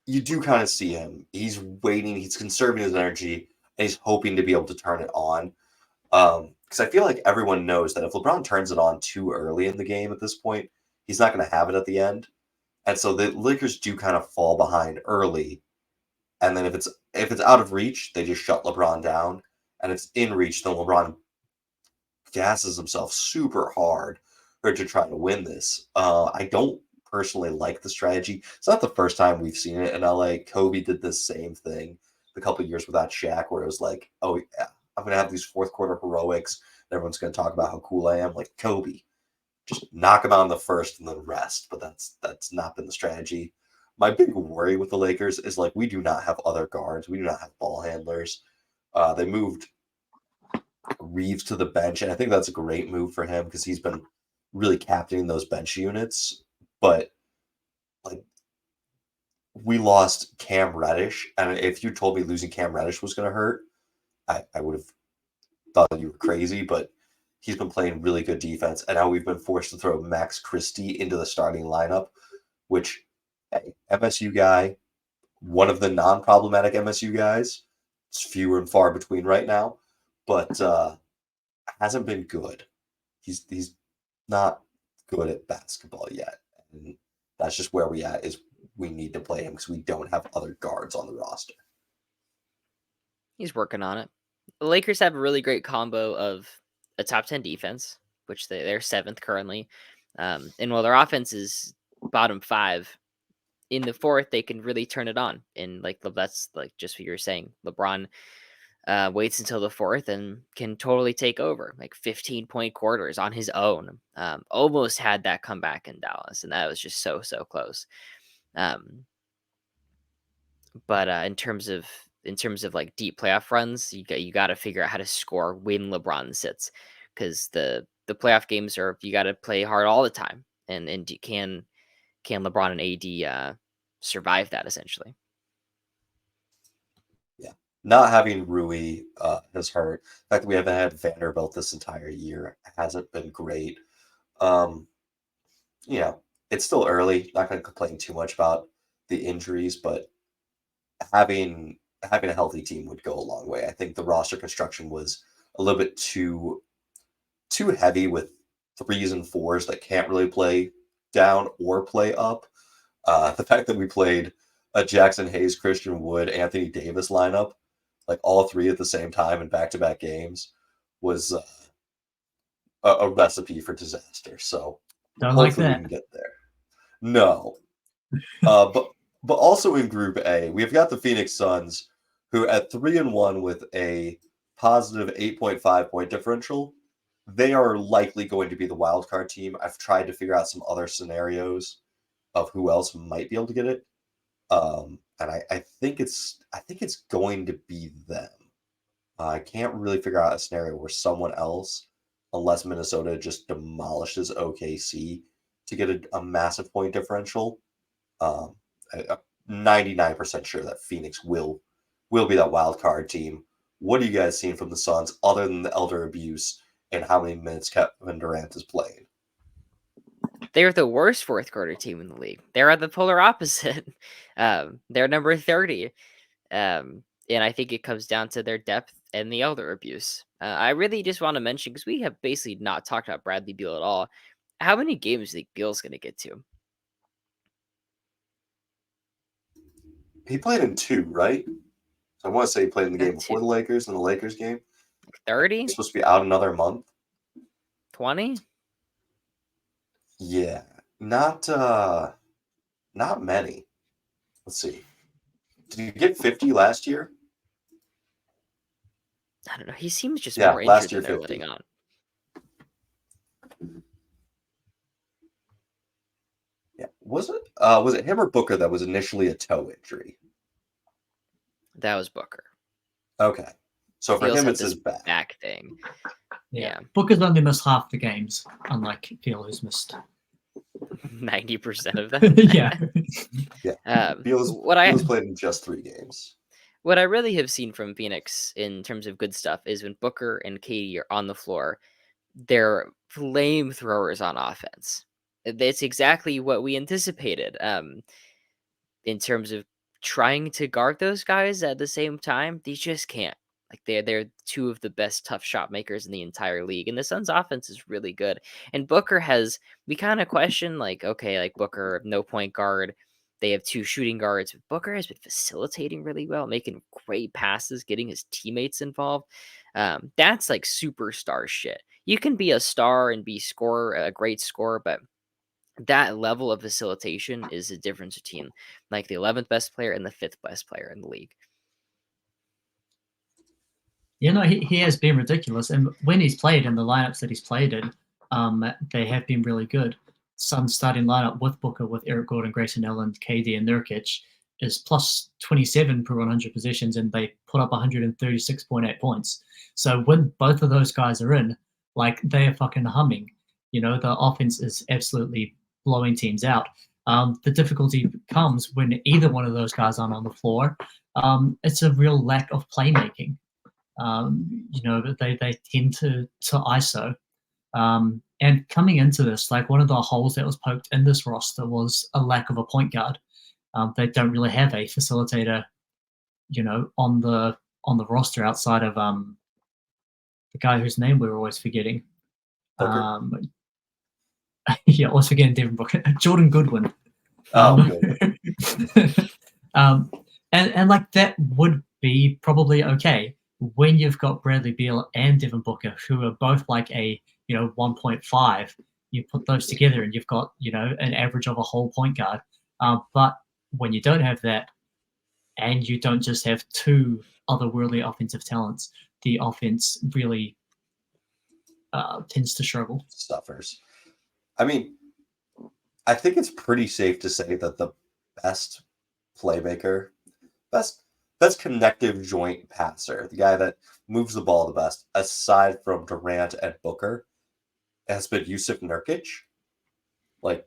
you do kind of see him. He's waiting, he's conserving his energy, and he's hoping to be able to turn it on. Because I feel like everyone knows that if LeBron turns it on too early in the game at this point, he's not going to have it at the end. And so the Lakers do kind of fall behind early, and then if it's out of reach, they just shut LeBron down. And if it's in reach, then LeBron gasses himself super hard to try to win this. I don't personally like the strategy. It's not the first time we've seen it in LA. Kobe did this same thing a couple of years without Shaq, where it was like, oh yeah, I'm gonna have these fourth quarter heroics. And everyone's gonna talk about how cool I am. Like Kobe, just knock him out in the first and then rest. But that's not been the strategy. My big worry with the Lakers is like we do not have other guards. We do not have ball handlers. They moved Reeves to the bench, and I think that's a great move for him because he's been really captaining those bench units. But like we lost Cam Reddish, and if you told me losing Cam Reddish was going to hurt, I would have thought you were crazy. But he's been playing really good defense, and now we've been forced to throw Max Christie into the starting lineup, which hey, MSU guy, one of the non-problematic MSU guys. It's fewer and far between right now, but hasn't been good. He's not good at basketball yet, and that's just where we at. Is we need to play him because we don't have other guards on the roster. He's working on it. The Lakers have a really great combo of a top 10 defense, which they're seventh currently. And while their offense is bottom five, in the fourth, they can really turn it on. And like that's like just what you were saying. LeBron waits until the fourth and can totally take over, like 15-point quarters on his own. Almost had that comeback in Dallas, and that was just so close. But in terms of like deep playoff runs, you got to figure out how to score when LeBron sits, because the playoff games are you got to play hard all the time, and can LeBron and AD survive that essentially? Yeah, not having Rui has hurt. The fact that we haven't had Vanderbilt this entire year hasn't been great. Um, you know, it's still early. Not going to complain too much about the injuries, but having a healthy team would go a long way. I think the roster construction was a little bit too heavy with threes and fours that can't really play down or play up. The fact that we played a Jackson Hayes, Christian Wood, Anthony Davis lineup, like all three at the same time in back-to-back games, was a recipe for disaster. So Don't like hopefully we that. can get there. No, but also in Group A, we've got the Phoenix Suns, who at 3-1 with a positive 8.5 point differential, they are likely going to be the wild card team. I've tried to figure out some other scenarios of who else might be able to get it, and I think it's going to be them. I can't really figure out a scenario where someone else, unless Minnesota just demolishes OKC to get a massive point differential. Um, I'm 99% sure that Phoenix will be that wild card team. What are you guys seeing from the Suns other than the elder abuse and how many minutes Kevin Durant is playing? They're the worst fourth quarter team in the league. They're the polar opposite. They're number 30. And I think it comes down to their depth and the elder abuse. I really just want to mention, because we have basically not talked about Bradley Beal at all. How many games do you think Beal's going to get to? He played in two, right? So I want to say he played in the game Two, before the Lakers and the Lakers game. He's 30, supposed to be out another month. 20? Yeah, not not many. Let's see. Did he get 50 last year? I don't know. He seems just Yeah, more last injured year than they're letting 50. on. Yeah. Was it him or Booker that was initially a toe injury? That was Booker. Okay. So He for him, also had it's this his back. back thing. Yeah. Booker's only missed half the games, unlike Beal, who's missed 90% of them. yeah. What Beal's played in just 3 games. What I really have seen from Phoenix in terms of good stuff is when Booker and Katie are on the floor, they're flamethrowers on offense. It's exactly what we anticipated. In terms of trying to guard those guys at the same time, they just can't. Like they're two of the best tough shot makers in the entire league, and the Suns' offense is really good. And Booker has we kind of question like, okay, like Booker, no point guard. They have 2 shooting guards. But Booker has been facilitating really well, making great passes, getting his teammates involved. That's like superstar shit. You can be a star and be a great scorer, but that level of facilitation is the difference between like the 11th best player and the 5th best player in the league. He has been ridiculous. And when he's played in the lineups that he's played in, they have been really good. Suns starting lineup with Booker, with Eric Gordon, Grayson Allen, KD, and Nurkic is plus 27 per 100 possessions, and they put up 136.8 points. So when both of those guys are in, like they are fucking humming. The offense is absolutely blowing teams out. The difficulty comes when either one of those guys aren't on the floor. It's a real lack of playmaking. They tend to ISO. And coming into this, like one of the holes that was poked in this roster was a lack of a point guard. They don't really have a facilitator, on the roster outside of the guy whose name we were always forgetting. Booker? Always forgetting Devin Booker. Jordan Goodwin. Good. And like that would be probably okay when you've got Bradley Beal and Devin Booker, who are both like a 1.5. You put those together and you've got an average of a whole point guard. But when you don't have that, and you don't just have 2 otherworldly offensive talents, the offense really tends to struggle. Suffers. I mean, I think it's pretty safe to say that the best playmaker, best connective joint passer, the guy that moves the ball the best, aside from Durant and Booker, has been Yusuf Nurkic. Like,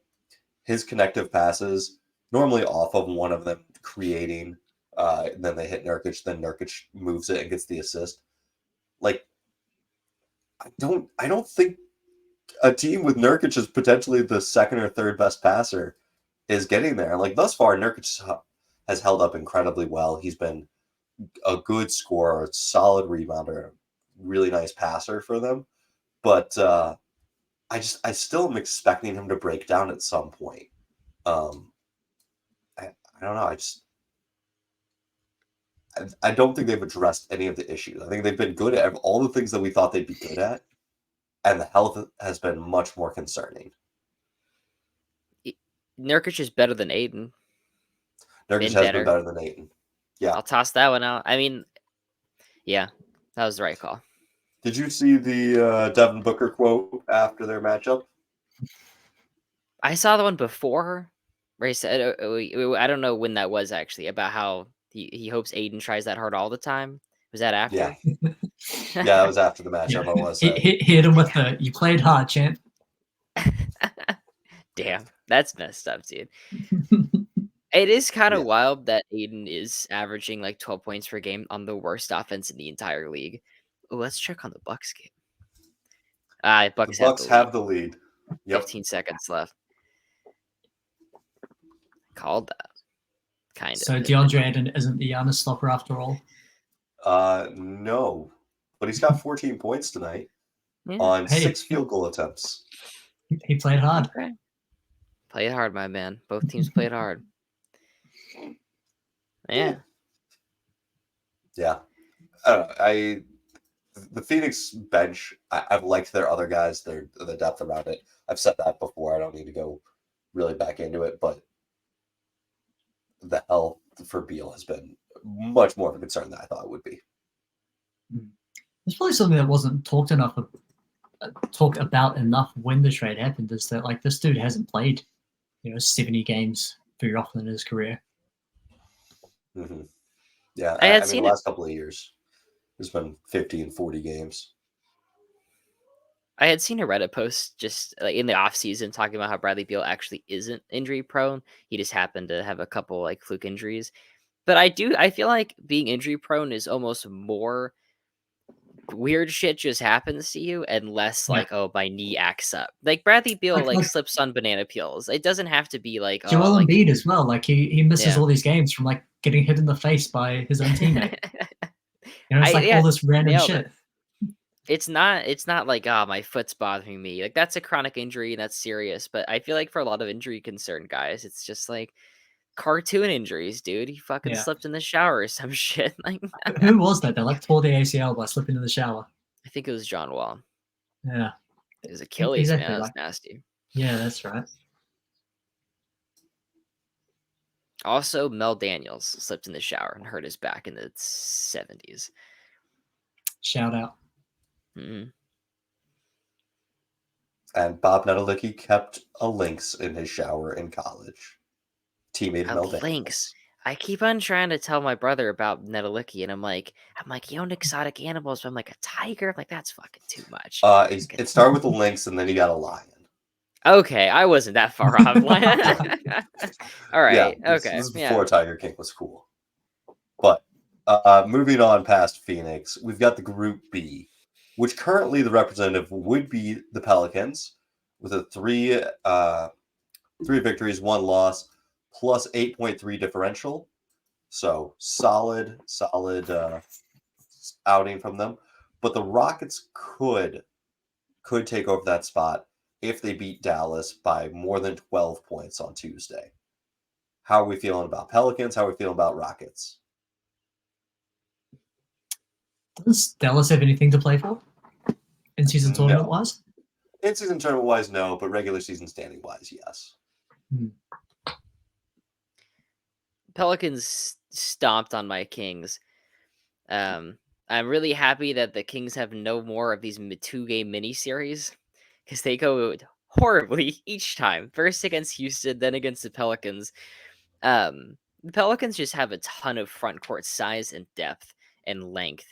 his connective passes, normally off of one of them creating, then they hit Nurkic, then Nurkic moves it and gets the assist. Like, I don't think a team with Nurkic as potentially the 2nd or 3rd best passer is getting there. Like, thus far, Nurkic has held up incredibly well. He's been a good scorer, a solid rebounder, really nice passer for them. But I still am expecting him to break down at some point. I don't know. I don't think they've addressed any of the issues. I think they've been good at all the things that we thought they'd be good at, and the health has been much more concerning. Nurkic is better than Aiden. Nurkic has been better than Aiden. Yeah. I'll toss that one out. I mean, yeah, that was the right call. Did you see the Devin Booker quote after their matchup? I saw the one before where he said, I don't know when that was actually, about how he hopes Aiden tries that hard all the time. Was that after? Yeah. Yeah, that was after the matchup, I want to say. He hit him with the, you played hard, champ. Damn, that's messed up, dude. It is kind of wild that Aiden is averaging like 12 points per game on the worst offense in the entire league. Oh, let's check on the Bucks game. Bucks have the lead. Yep. 15 seconds left. Called that. Kind of. So DeAndre Ayton isn't the Giannis stopper after all? No. But he's got 14 points tonight on 6 field goal attempts. He played hard. Okay. Played hard, my man. Both teams played hard. Yeah. Yeah. The Phoenix bench, I've liked their other guys, the depth around it. I've said that before. I don't need to go really back into it, but the health for Beal has been much more of a concern than I thought it would be. It's probably something that wasn't talked about enough when the trade happened, is that like this dude hasn't played 70 games very often in his career. Mm-hmm. Yeah, I mean, the last couple of years. There's been 50 and 40 games. I had seen a Reddit post just like in the off season talking about how Bradley Beal actually isn't injury prone. He just happened to have a couple like fluke injuries. But I feel like being injury prone is almost more weird shit just happens to you and less Yeah. like, oh, my knee acts up. Like Bradley Beal like Like slips on banana peels. It doesn't have to be like, oh, Joel like Embiid as well. Like he misses yeah. all these games from like getting hit in the face by his own teammate. It's like Yeah, all this random nailed it. shit. It's not like, oh, my foot's bothering me. Like that's a chronic injury and that's serious. But I feel like for a lot of injury concerned guys, it's just like cartoon injuries, dude. He fucking Yeah. slipped in the shower or some shit. Like Who was that? They like tore the ACL by slipping in the shower. I think it was John Wall. Yeah. His Achilles, man, Exactly. that was Like nasty. yeah, that's right. Also, Mel Daniels slipped in the shower and hurt his back in the 70s. Shout out. Mhm. And Bob Nedelicki kept a lynx in his shower in college. Teammate A Mel Daniels. lynx. I keep on trying to tell my brother about Nedelicki, and I'm like, you own exotic animals, but I'm like a tiger. I'm like, that's fucking too much. It started with a lynx, and then he got a lion. Okay, I wasn't that far off. All Yeah, right. this Okay. is Yeah. before Tiger King was cool. But moving on past Phoenix, we've got the Group B, which currently the representative would be the Pelicans, with a three victories, one loss, plus 8.3 differential. So solid outing from them. But the Rockets could take over that spot if they beat Dallas by more than 12 points on Tuesday. How are we feeling about Pelicans? How are we feeling about Rockets? Does Dallas have anything to play for in season tournament No. wise? In season tournament wise, no, but regular season standing wise, yes. Pelicans stomped on my Kings. I'm really happy that the Kings have no more of these 2-game mini series because they go horribly each time. First against Houston, then against the Pelicans. The Pelicans just have a ton of front court size and depth and length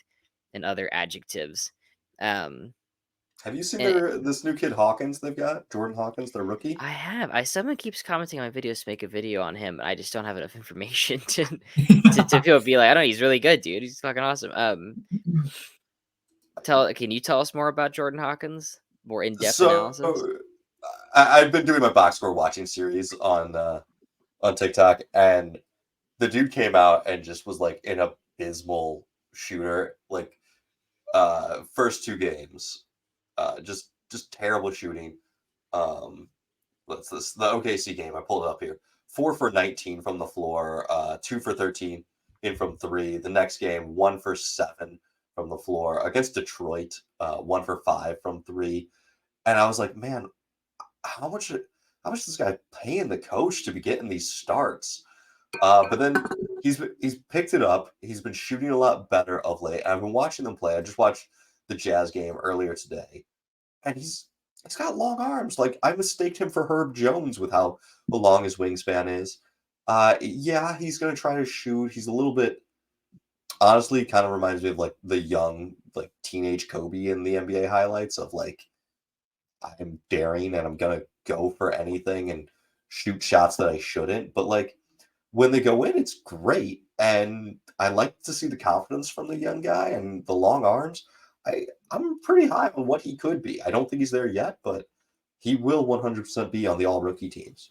and other adjectives. Have you seen And this new kid Hawkins they've got? Jordan Hawkins, their rookie? I have. Someone keeps commenting on my videos to make a video on him. I just don't have enough information to people be like, I don't know, he's really good, dude. He's fucking awesome. Can you tell us more about Jordan Hawkins? More in-depth So analysis? I've been doing my box score watching series on TikTok, and the dude came out and just was like an abysmal shooter. Like first two games, just terrible shooting. What's this? The OKC game. I pulled it up here. 4 for 19 from the floor. 2 for 13 in from three. The next game, 1 for 7 from the floor against Detroit. 1 for 5 from three. And I was like, man, how much is this guy paying the coach to be getting these starts? But then he's picked it up. He's been shooting a lot better of late. I've been watching them play. I just watched the Jazz game earlier today, and he's got long arms. Like I mistaked him for Herb Jones with how long his wingspan is. Yeah, he's gonna try to shoot. He's a little bit, honestly, kind of reminds me of like the young, like teenage Kobe in the NBA highlights of like I'm daring and I'm gonna go for anything and shoot shots that I shouldn't. But like when they go in, it's great. And I like to see the confidence from the young guy and the long arms. I'm pretty high on what he could be. I don't think he's there yet, but he will 100% be on the all rookie teams.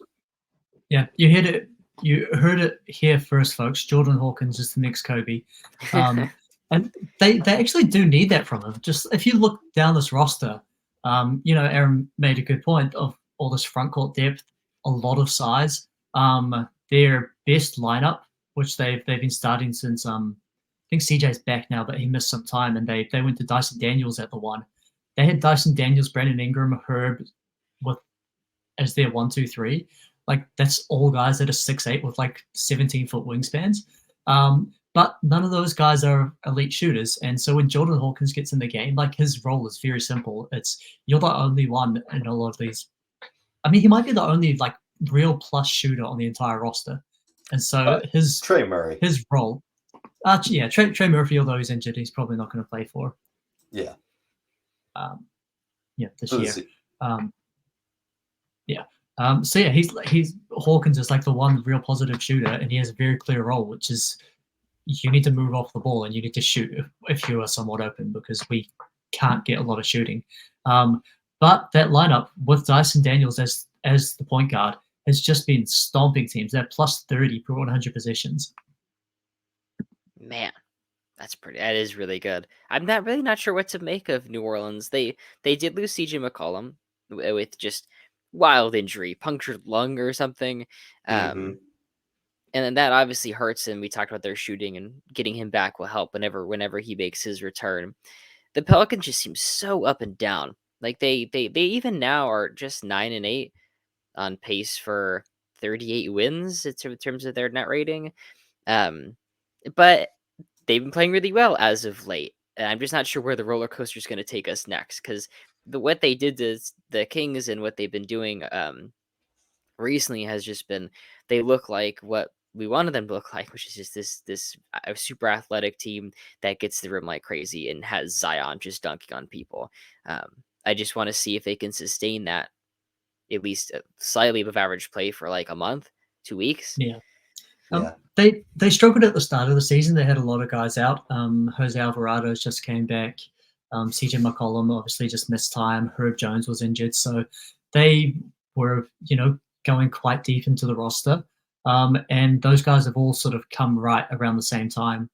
Yeah, you heard it here first, folks. Jordan Hawkins is the next Kobe. And they actually do need that from him. Just if you look down this roster, Aaron made a good point of all this front court depth, a lot of size. Their best lineup, which they've been starting since I think CJ's back now, but he missed some time, and they went to Dyson Daniels at the one. They had Dyson Daniels, Brandon Ingram, Herb with as their 1, 2, 3. Like that's all guys that are 6'8" with like 17-foot wingspans. But none of those guys are elite shooters. And so when Jordan Hawkins gets in the game, like his role is very simple. It's you're the only one in a lot of these. I mean, he might be the only like real plus shooter on the entire roster. And so Trey Murray. his role. Yeah, Trey Murphy, although he's injured, he's probably not going to play for. Yeah. This So year. Yeah. So yeah, he's Hawkins is like the one real positive shooter, and he has a very clear role, which is you need to move off the ball and you need to shoot if you are somewhat open because we can't get a lot of shooting. But that lineup with Dyson Daniels as the point guard has just been stomping teams. They're plus 30 per 100 possessions. Man, that is really good. I'm really not sure what to make of New Orleans. They did lose CJ McCollum with just wild injury, punctured lung or something. Mhm. And then that obviously hurts him. We talked about their shooting, and getting him back will help whenever he makes his return. The Pelicans just seem so up and down. Like they even now are just 9-8 on pace for 38 wins in terms of their net rating. But they've been playing really well as of late. And I'm just not sure where the roller coaster is going to take us next because what they did to the Kings and what they've been doing recently has just been they look like what we wanted them to look like, which is just this super athletic team that gets the rim like crazy and has Zion just dunking on people. I just want to see if they can sustain that at least slightly above average play for like a month, 2 weeks. Yeah. Yeah. They struggled at the start of the season. They had a lot of guys out. Jose Alvarado's just came back. CJ McCollum obviously just missed time. Herb Jones was injured, so they were going quite deep into the roster. And those guys have all sort of come right around the same time.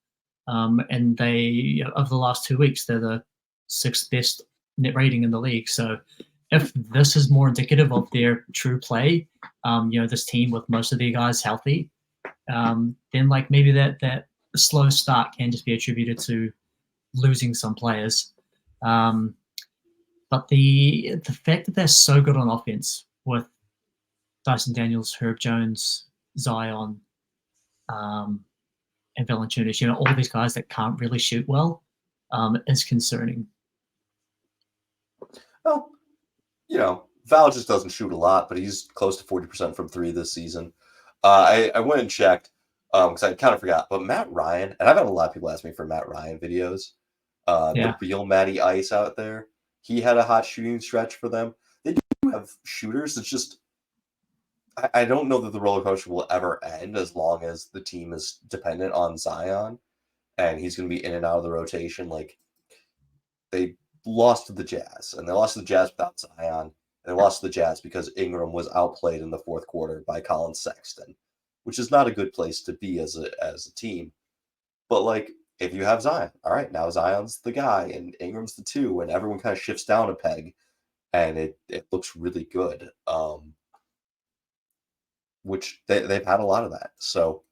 And they over the last 2 weeks they're the sixth best net rating in the league. So if this is more indicative of their true play, this team with most of their guys healthy, then like maybe that slow start can just be attributed to losing some players. But the fact that they're so good on offense with Dyson Daniels, Herb Jones, Zion, and Valanciunas, all these guys that can't really shoot well, is concerning. Well, Val just doesn't shoot a lot, but he's close to 40% from three this season. I went and checked because I kind of forgot, but Matt Ryan, and I've had a lot of people ask me for Matt Ryan videos. The real Matty Ice out there, he had a hot shooting stretch for them. They do have shooters. It's just I don't know that the roller coaster will ever end as long as the team is dependent on Zion, and he's going to be in and out of the rotation. Like they lost to the Jazz, and they lost to the Jazz without Zion. And they lost to the Jazz because Ingram was outplayed in the fourth quarter by Colin Sexton, which is not a good place to be as a team. But like, if you have Zion, all right, now Zion's the guy, and Ingram's the two, and everyone kind of shifts down a peg, and it looks really good. Which they've had a lot of that. So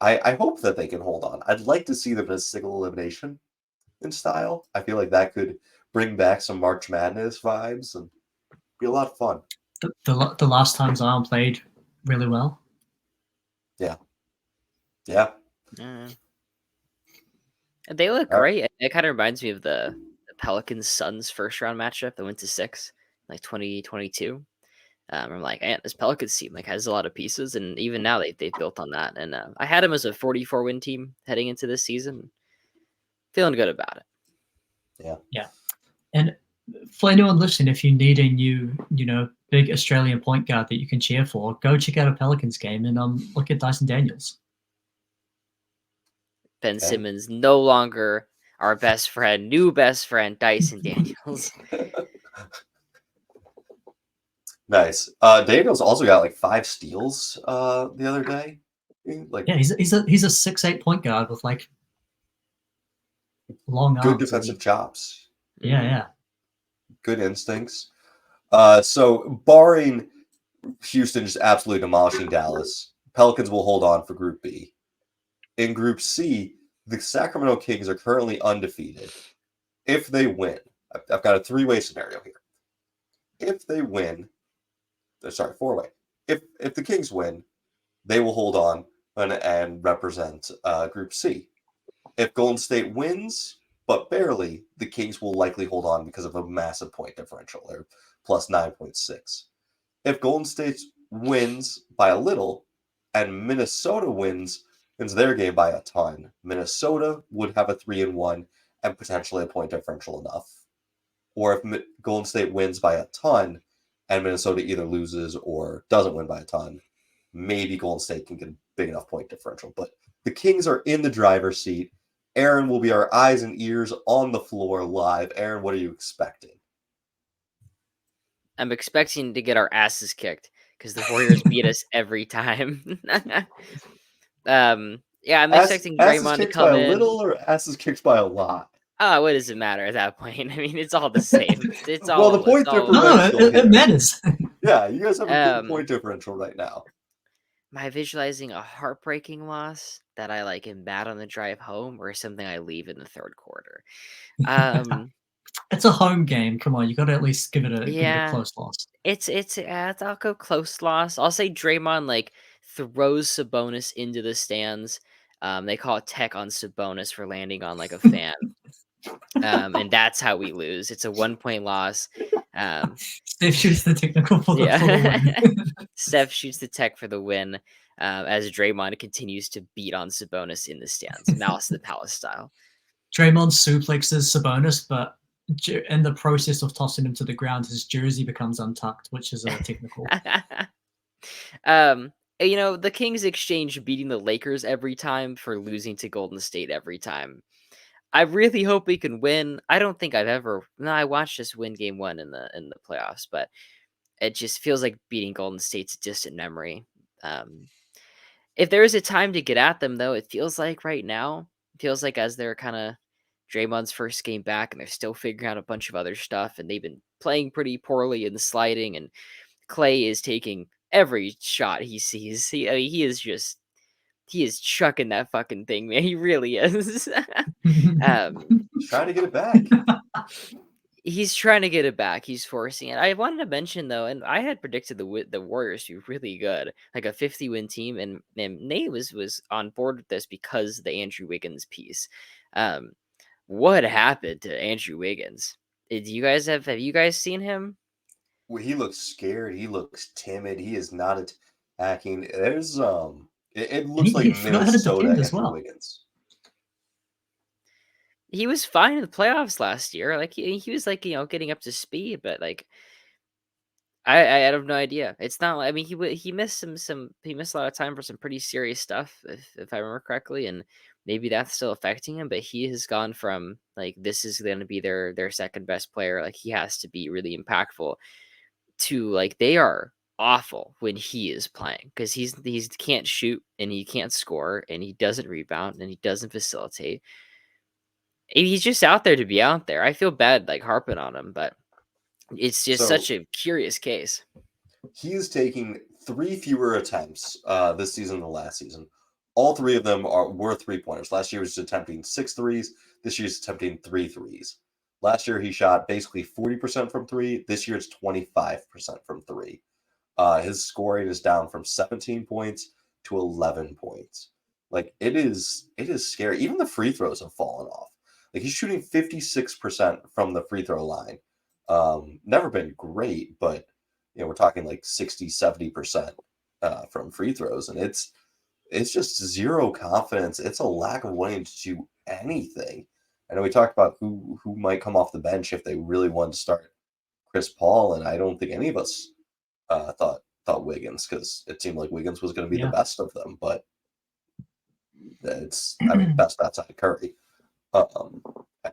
I hope that they can hold on. I'd like to see them in a single elimination in style. I feel like that could bring back some March Madness vibes and be a lot of fun. The last time Zion played really well. Yeah. They look great. It kind of reminds me of the Pelicans Suns first round matchup that went to 6, like 2022. I'm like, man, this Pelicans team like has a lot of pieces, and even now they've built on that. And I had them as a 44 win team heading into this season. Feeling good about it. Yeah. And for anyone listening, if you need a new, big Australian point guard that you can cheer for, go check out a Pelicans game and look at Dyson Daniels. Ben Simmons no longer our best friend, new best friend, Dyson Daniels. Nice. Daniels also got like 5 steals the other day. Like, yeah, he's a 6'8" point guard with like long good arms. defensive chops. Yeah. Good instincts. So barring Houston just absolutely demolishing Dallas, Pelicans will hold on for Group B. In Group C, the Sacramento Kings are currently undefeated. If they win, I've got a 3-way scenario here. If they win, sorry, 4-way. If the Kings win, they will hold on and represent Group C. If Golden State wins, but barely, the Kings will likely hold on because of a massive point differential. They're plus 9.6. If Golden State wins by a little and Minnesota wins wins their game by a ton. Minnesota would have a 3-1 and potentially a point differential enough. Or if Golden State wins by a ton and Minnesota either loses or doesn't win by a ton, maybe Golden State can get a big enough point differential. But the Kings are in the driver's seat. Aaron will be our eyes and ears on the floor live. Aaron, what are you expecting? I'm expecting to get our asses kicked because the Warriors beat us every time. Yeah, I'm expecting Asses Draymond to kicked by come a in. little or asses kicked by a lot? Oh, what does it matter at that point? I mean, it's all the same. It's Well, the all. It's point all. differential No, it here. matters. Yeah, you guys have a good Um, point differential right now. Am I visualizing a heartbreaking loss that I am bad on the drive home, or something I leave in the third quarter? Um, It's a home game. Come on, you got to at least give it a yeah, close loss. I'll go close loss. I'll say Draymond throws Sabonis into the stands. They call it tech on Sabonis for landing on a fan. And that's how we lose. It's a 1-point loss. Steph shoots the technical for the Yeah. win. Steph shoots the tech for the win, as Draymond continues to beat on Sabonis in the stands, Malice the Palace style. Draymond suplexes Sabonis, but in the process of tossing him to the ground, his jersey becomes untucked, which is a technical. The Kings exchange beating the Lakers every time for losing to Golden State every time. I really hope we can win. I don't think I've ever. No, I watched us win game 1 in the playoffs, but it just feels like beating Golden State's a distant memory. If there is a time to get at them, though, it feels like right now. It feels like as they're kind of Draymond's first game back, and they're still figuring out a bunch of other stuff, and they've been playing pretty poorly and sliding, and Clay is taking every shot he sees. He is chucking that fucking thing, man. He really is. He's trying to get it back. He's trying to get it back. He's forcing it. I wanted to mention though, and I had predicted the Warriors to be really good, like a 50-win team, and Nate was on board with this because of the Andrew Wiggins piece. What happened to Andrew Wiggins? Have you guys seen him? Well, he looks scared. He looks timid. He is not attacking. There's it looks like He forgot how to Minnesota defend as Andrew well. Wiggins. He was fine in the playoffs last year. He was getting up to speed, but I have no idea. It's not. I mean, he missed he missed a lot of time for some pretty serious stuff, if I remember correctly, and maybe that's still affecting him. But he has gone from this is going to be their second best player. He has to be really impactful to they are awful when he is playing because he can't shoot and he can't score and he doesn't rebound and he doesn't facilitate. He's just out there to be out there. I feel bad harping on him, but it's just such a curious case. He is taking 3 fewer attempts this season than last season. All 3 of them were 3-pointers. Last year was attempting 6 threes. This year's attempting 3 threes. Last year he shot basically 40% from 3. This year it's 25% from 3. His scoring is down from 17 points to 11 points. It is scary. Even the free throws have fallen off. He's shooting 56% from the free throw line. Never been great, but we're talking 60-70% from free throws, and it's just zero confidence. It's a lack of wanting to do anything. I know we talked about who might come off the bench if they really wanted to start Chris Paul, and I don't think any of us thought Wiggins, because it seemed like Wiggins was going to be the best of them, but best outside Curry.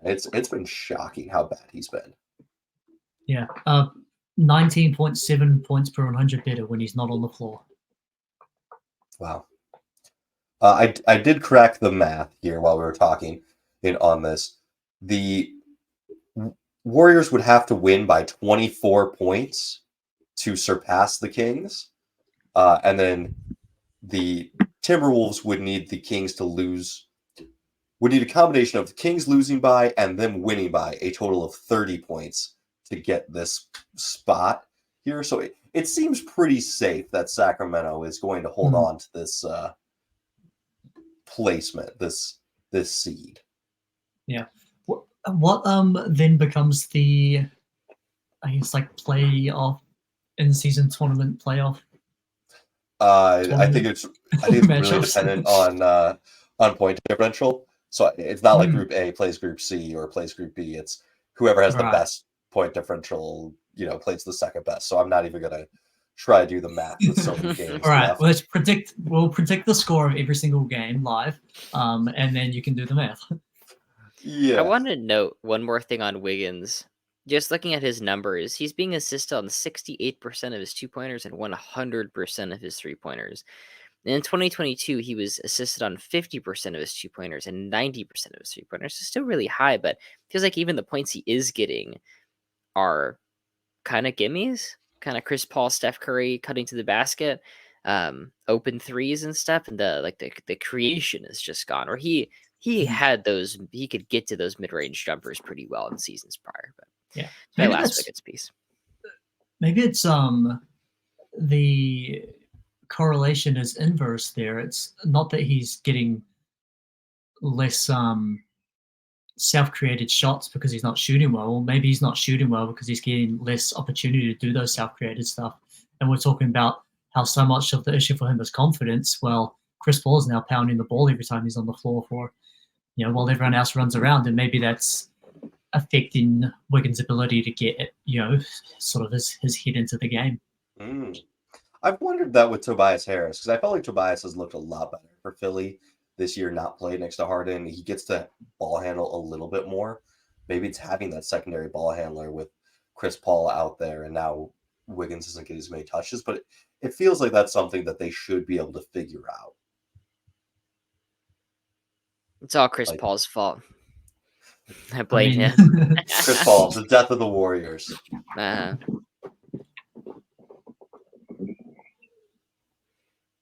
It's been shocking how bad he's been. Yeah, 19.7 points per 100 better when he's not on the floor. Wow. I did crack the math here while we were talking on this. The Warriors would have to win by 24 points to surpass the Kings, and then the Timberwolves would need the Kings to lose. Would need a combination of the Kings losing by and them winning by a total of 30 points to get this spot here. So it seems pretty safe that Sacramento is going to hold on to this placement, this seed. Yeah. What then becomes the, I guess, playoff in season tournament playoff? I think I think it's really matchups. dependent on point differential. So it's not like Mm, Group A plays Group C or plays Group B. It's whoever has the right. best point differential, plays the second best. So I'm not even gonna try to do the math with so many All games right. left. We'll predict the score of every single game live, and then you can do the math. I Yeah. want to note one more thing on Wiggins. Just looking at his numbers, he's being assisted on 68% of his 2-pointers and 100% of his 3-pointers. And in 2022, he was assisted on 50% of his 2-pointers and 90% of his 3-pointers. So still really high, but feels like even the points he is getting are kind of gimmies, kind of Chris Paul, Steph Curry cutting to the basket, open threes and stuff, and the creation is just gone. Or he had those, he could get to those mid range jumpers pretty well in seasons prior. But Yeah. it's my Maybe last that's Wiggins piece. maybe it's the correlation is inverse there. It's not that he's getting less self-created shots because he's not shooting well. Maybe he's not shooting well because he's getting less opportunity to do those self-created stuff. And we're talking about how so much of the issue for him is confidence. Well, Chris Paul is now pounding the ball every time he's on the floor while everyone else runs around, and maybe that's affecting Wiggins' ability to get sort of his head into the game. Mm. I've wondered that with Tobias Harris because I felt like Tobias has looked a lot better for Philly this year, not played next to Harden. He gets to ball handle a little bit more. Maybe it's having that secondary ball handler with Chris Paul out there, and now Wiggins doesn't get as many touches, but it feels like that's something that they should be able to figure out. It's all Chris Like Paul's fault. I I blame mean, him. Chris Paul, the death of the Warriors. uh,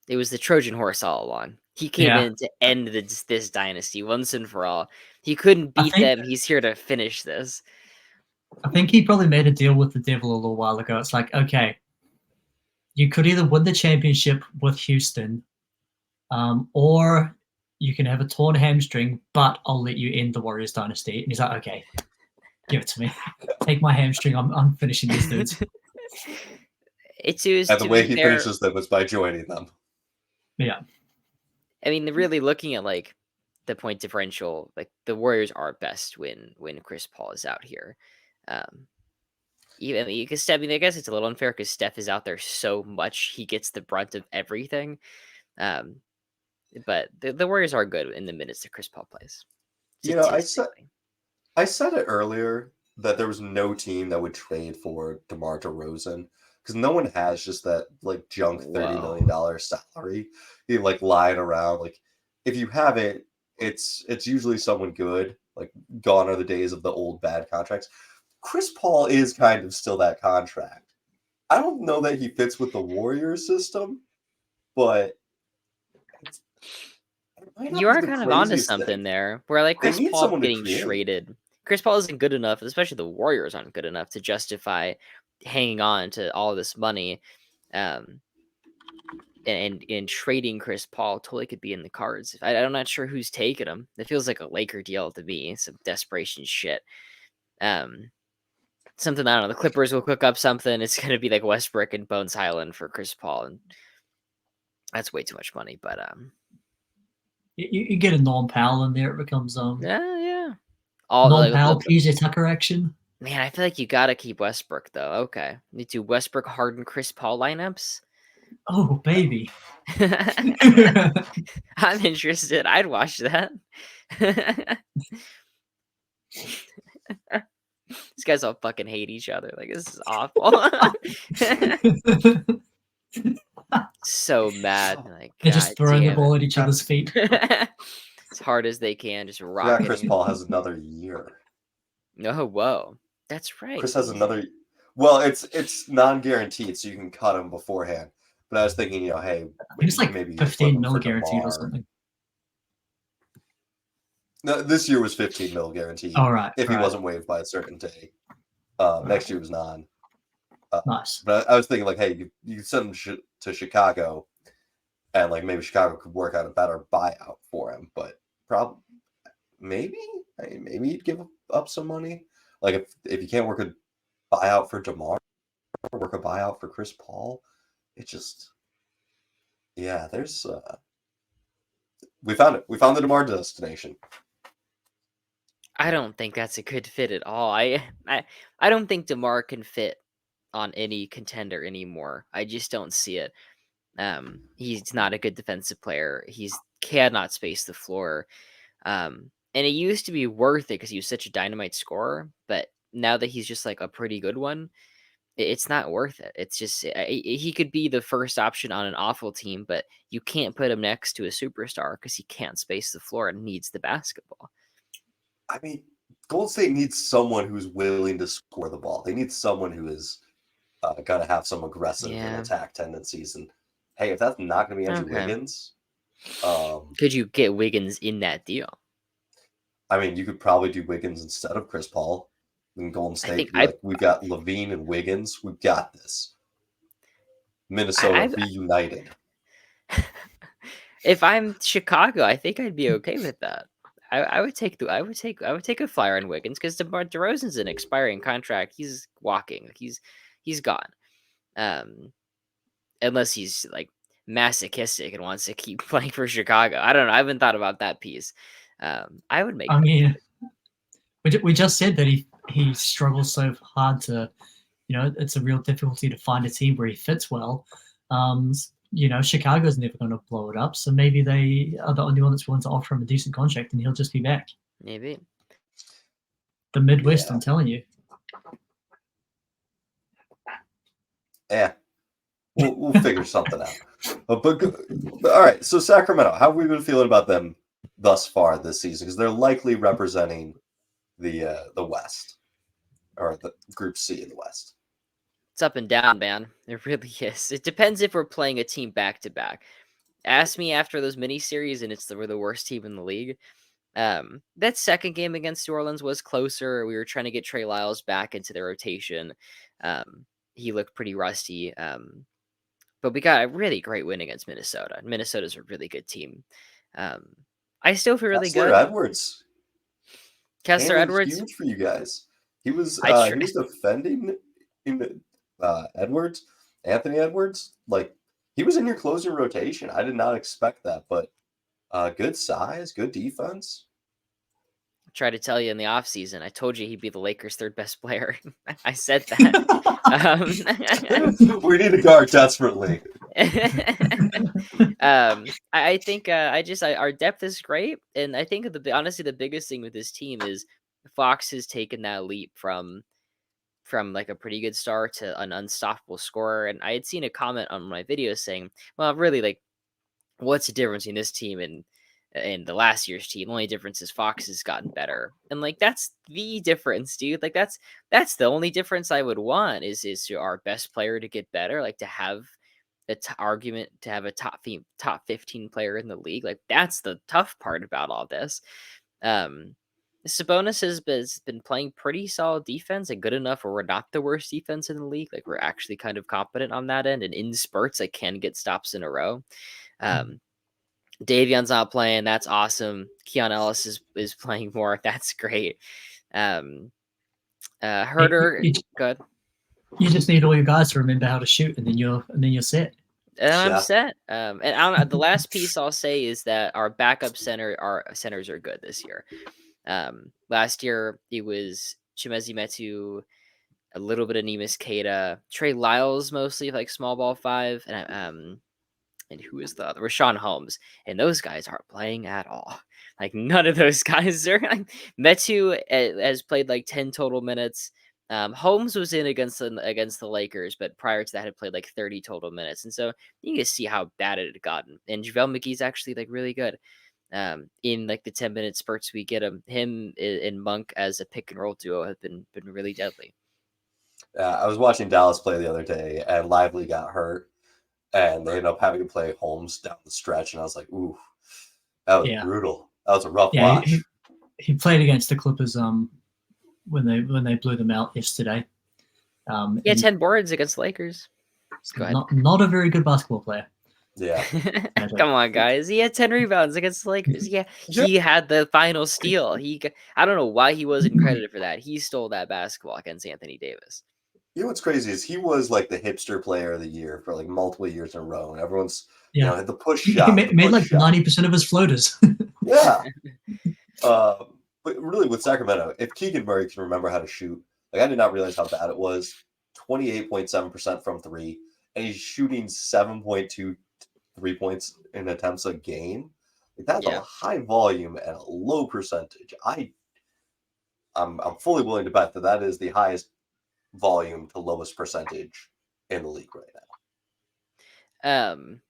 it was the Trojan horse all along. He came yeah, in to end this dynasty once and for all. He couldn't I beat think them. He's here to finish this. I think he probably made a deal with the devil a little while ago. It's like, okay, you could either win the championship with Houston, or you can have a torn hamstring, but I'll let you end the Warriors dynasty. And he's like, okay, give it to me. Take my hamstring. I'm finishing these dudes. It's And the to way be he fair. finishes them is by joining them. Yeah. I mean, really looking at like the point differential, like the Warriors are best when Chris Paul is out here. Um, I mean, because I mean, I guess it's a little unfair because Steph is out there so much; he gets the brunt of everything. Um, but the Warriors are good in the minutes that Chris Paul plays, You know, I said statistically. I said it earlier that there was no team that would trade for DeMar DeRozan because no one has just that like junk $30 million salary. He like lying around. Like if you have it, it's usually someone good. Like gone are the days of the old bad contracts. Chris Paul is kind of still that contract. I don't know that he fits with the Warriors system, but it's, it might not You be are the kind of onto craziest thing. something there, where like They Chris need Paul someone to getting create. traded. Chris Paul isn't good enough, especially the Warriors aren't good enough to justify hanging on to all this money. Um, and trading Chris Paul totally could be in the cards. I'm not sure who's taking him. It feels like a Laker deal to me. Some desperation shit. Um, something I don't know. The Clippers will cook up something. It's gonna be like Westbrook and Bones Highland for Chris Paul, and that's way too much money. But You get a Norm Powell in there, it becomes yeah, yeah. All Norm the Powell, PJ Tucker action. man, I feel like you gotta keep Westbrook though. Okay, need to Westbrook, Harden, Chris Paul lineups. Oh, baby. I'm interested. I'd watch that. These guys all fucking hate each other. Like this is awful. So mad. Like They're just god throwing the damn ball at each God, other's feet. it. As hard as they can, just yeah, Chris rocketing it. Paul has another year. Oh whoa, that's right. Chris has another. Well, it's non-guaranteed, so you can cut him beforehand. But I was thinking, hey, I think it's like maybe you flip 15 him mil for guaranteed or DeMar. something. No, this year was 15 mil guaranteed All right, if he right. wasn't waived by a certain day. Next year was non. Nice. But I was thinking, like, hey, you send him to Chicago, and like maybe Chicago could work out a better buyout for him. But probably maybe maybe you'd give up some money. Like if you can't work a buyout for DeMar, work a buyout for Chris Paul. It just, yeah, there's We found it. We found the DeMar destination. I don't think that's a good fit at all. I don't think DeMar can fit on any contender anymore. I just don't see it. He's not a good defensive player. He's cannot space the floor. And it used to be worth it because he was such a dynamite scorer, but now that he's just like a pretty good one, it's not worth it. It's just he could be the first option on an awful team, but you can't put him next to a superstar because he can't space the floor and needs the basketball. I mean, Golden State needs someone who's willing to score the ball. They need someone who is going to have some aggressive and attack tendencies. And hey, if that's not going to be Andrew Wiggins, could you get Wiggins in that deal? I mean, you could probably do Wiggins instead of Chris Paul. In Golden State, we've got Levine and Wiggins. We've got this. Minnesota reunited. If I'm Chicago, I think I'd be okay with that. I would take a flyer on Wiggins because DeMar DeRozan's an expiring contract. He's walking. He's gone. Unless he's like masochistic and wants to keep playing for Chicago. I don't know. I haven't thought about that piece. I would make. I mean, we just said that he struggles so hard to, it's a real difficulty to find a team where he fits well. Chicago's never going to blow it up, so maybe they are the only one that's willing to offer him a decent contract, and he'll just be back. Maybe. The Midwest, yeah. I'm telling you. Yeah, we'll figure something out. But all right, so Sacramento, how have we been feeling about them thus far this season? Because they're likely representing the West, or the Group C in the West. It's up and down, man. It really is. It depends if we're playing a team back to back. Ask me after those miniseries, and we're the worst team in the league. That second game against New Orleans was closer. We were trying to get Trey Lyles back into the rotation. He looked pretty rusty. But we got a really great win against Minnesota. Minnesota's a really good team. I still feel really good. Kessler Edwards, huge for you guys. He was defending Anthony Edwards. Like, he was in your closing rotation. I did not expect that, but good size, good defense. I tried to tell you in the offseason. I told you he'd be the Lakers' third best player. I said that. We need a guard desperately. I think our depth is great, and I think honestly the biggest thing with this team is Fox has taken that leap from like a pretty good star to an unstoppable scorer. And I had seen a comment on my video saying, well, really, like, what's the difference in this team and the last year's team? The only difference is Fox has gotten better. And like, that's the difference, dude. Like, that's the only difference I would want is to our best player to get better, like to have argument to have a top 15 player in the league. Like, that's the tough part about all this. Sabonis has been playing pretty solid defense and good enough where we're not the worst defense in the league. Like, we're actually kind of competent on that end, and in spurts, I can get stops in a row. Davion's not playing. That's awesome. Keon Ellis is playing more. That's great. Herder, good. You just need all your guys to remember how to shoot, and then you're set. I'm set. And the last piece I'll say is that our centers are good this year. Last year it was Chimezie Metu, a little bit of Neemias Queta, Trey Lyles mostly like small ball 5, and who is the other? Rashawn Holmes, and those guys aren't playing at all. Like, none of those guys are. Metu has played like 10 total minutes. Holmes was in against the Lakers, but prior to that had played like 30 total minutes, and so you can see how bad it had gotten. And JaVale McGee's actually like really good. In like the 10-minute spurts we get him and Monk as a pick and roll duo have been really deadly. I was watching Dallas play the other day, and Lively got hurt, and they ended up having to play Holmes down the stretch, and I was like, ooh, that was brutal. That was a rough watch. He played against the Clippers when they blew them out yesterday. He had 10 boards against the Lakers. Go ahead. Not a very good basketball player. Yeah. Come on, guys. He had 10 rebounds against the Lakers. Yeah. He had the final steal. I don't know why he wasn't credited for that. He stole that basketball against Anthony Davis. You know what's crazy is he was like the hipster player of the year for like multiple years in a row, and everyone's Yeah, the push he shot, the made push like shot. 90% of his floaters. Yeah. But really, with Sacramento, if Keegan Murray can remember how to shoot, like I did not realize how bad it was. 28.7% from three, and he's shooting 7.2 3 points in attempts a game. Like that's a Yeah. high volume and a low percentage. I'm fully willing to bet that that is the highest volume to lowest percentage in the league right now. Um,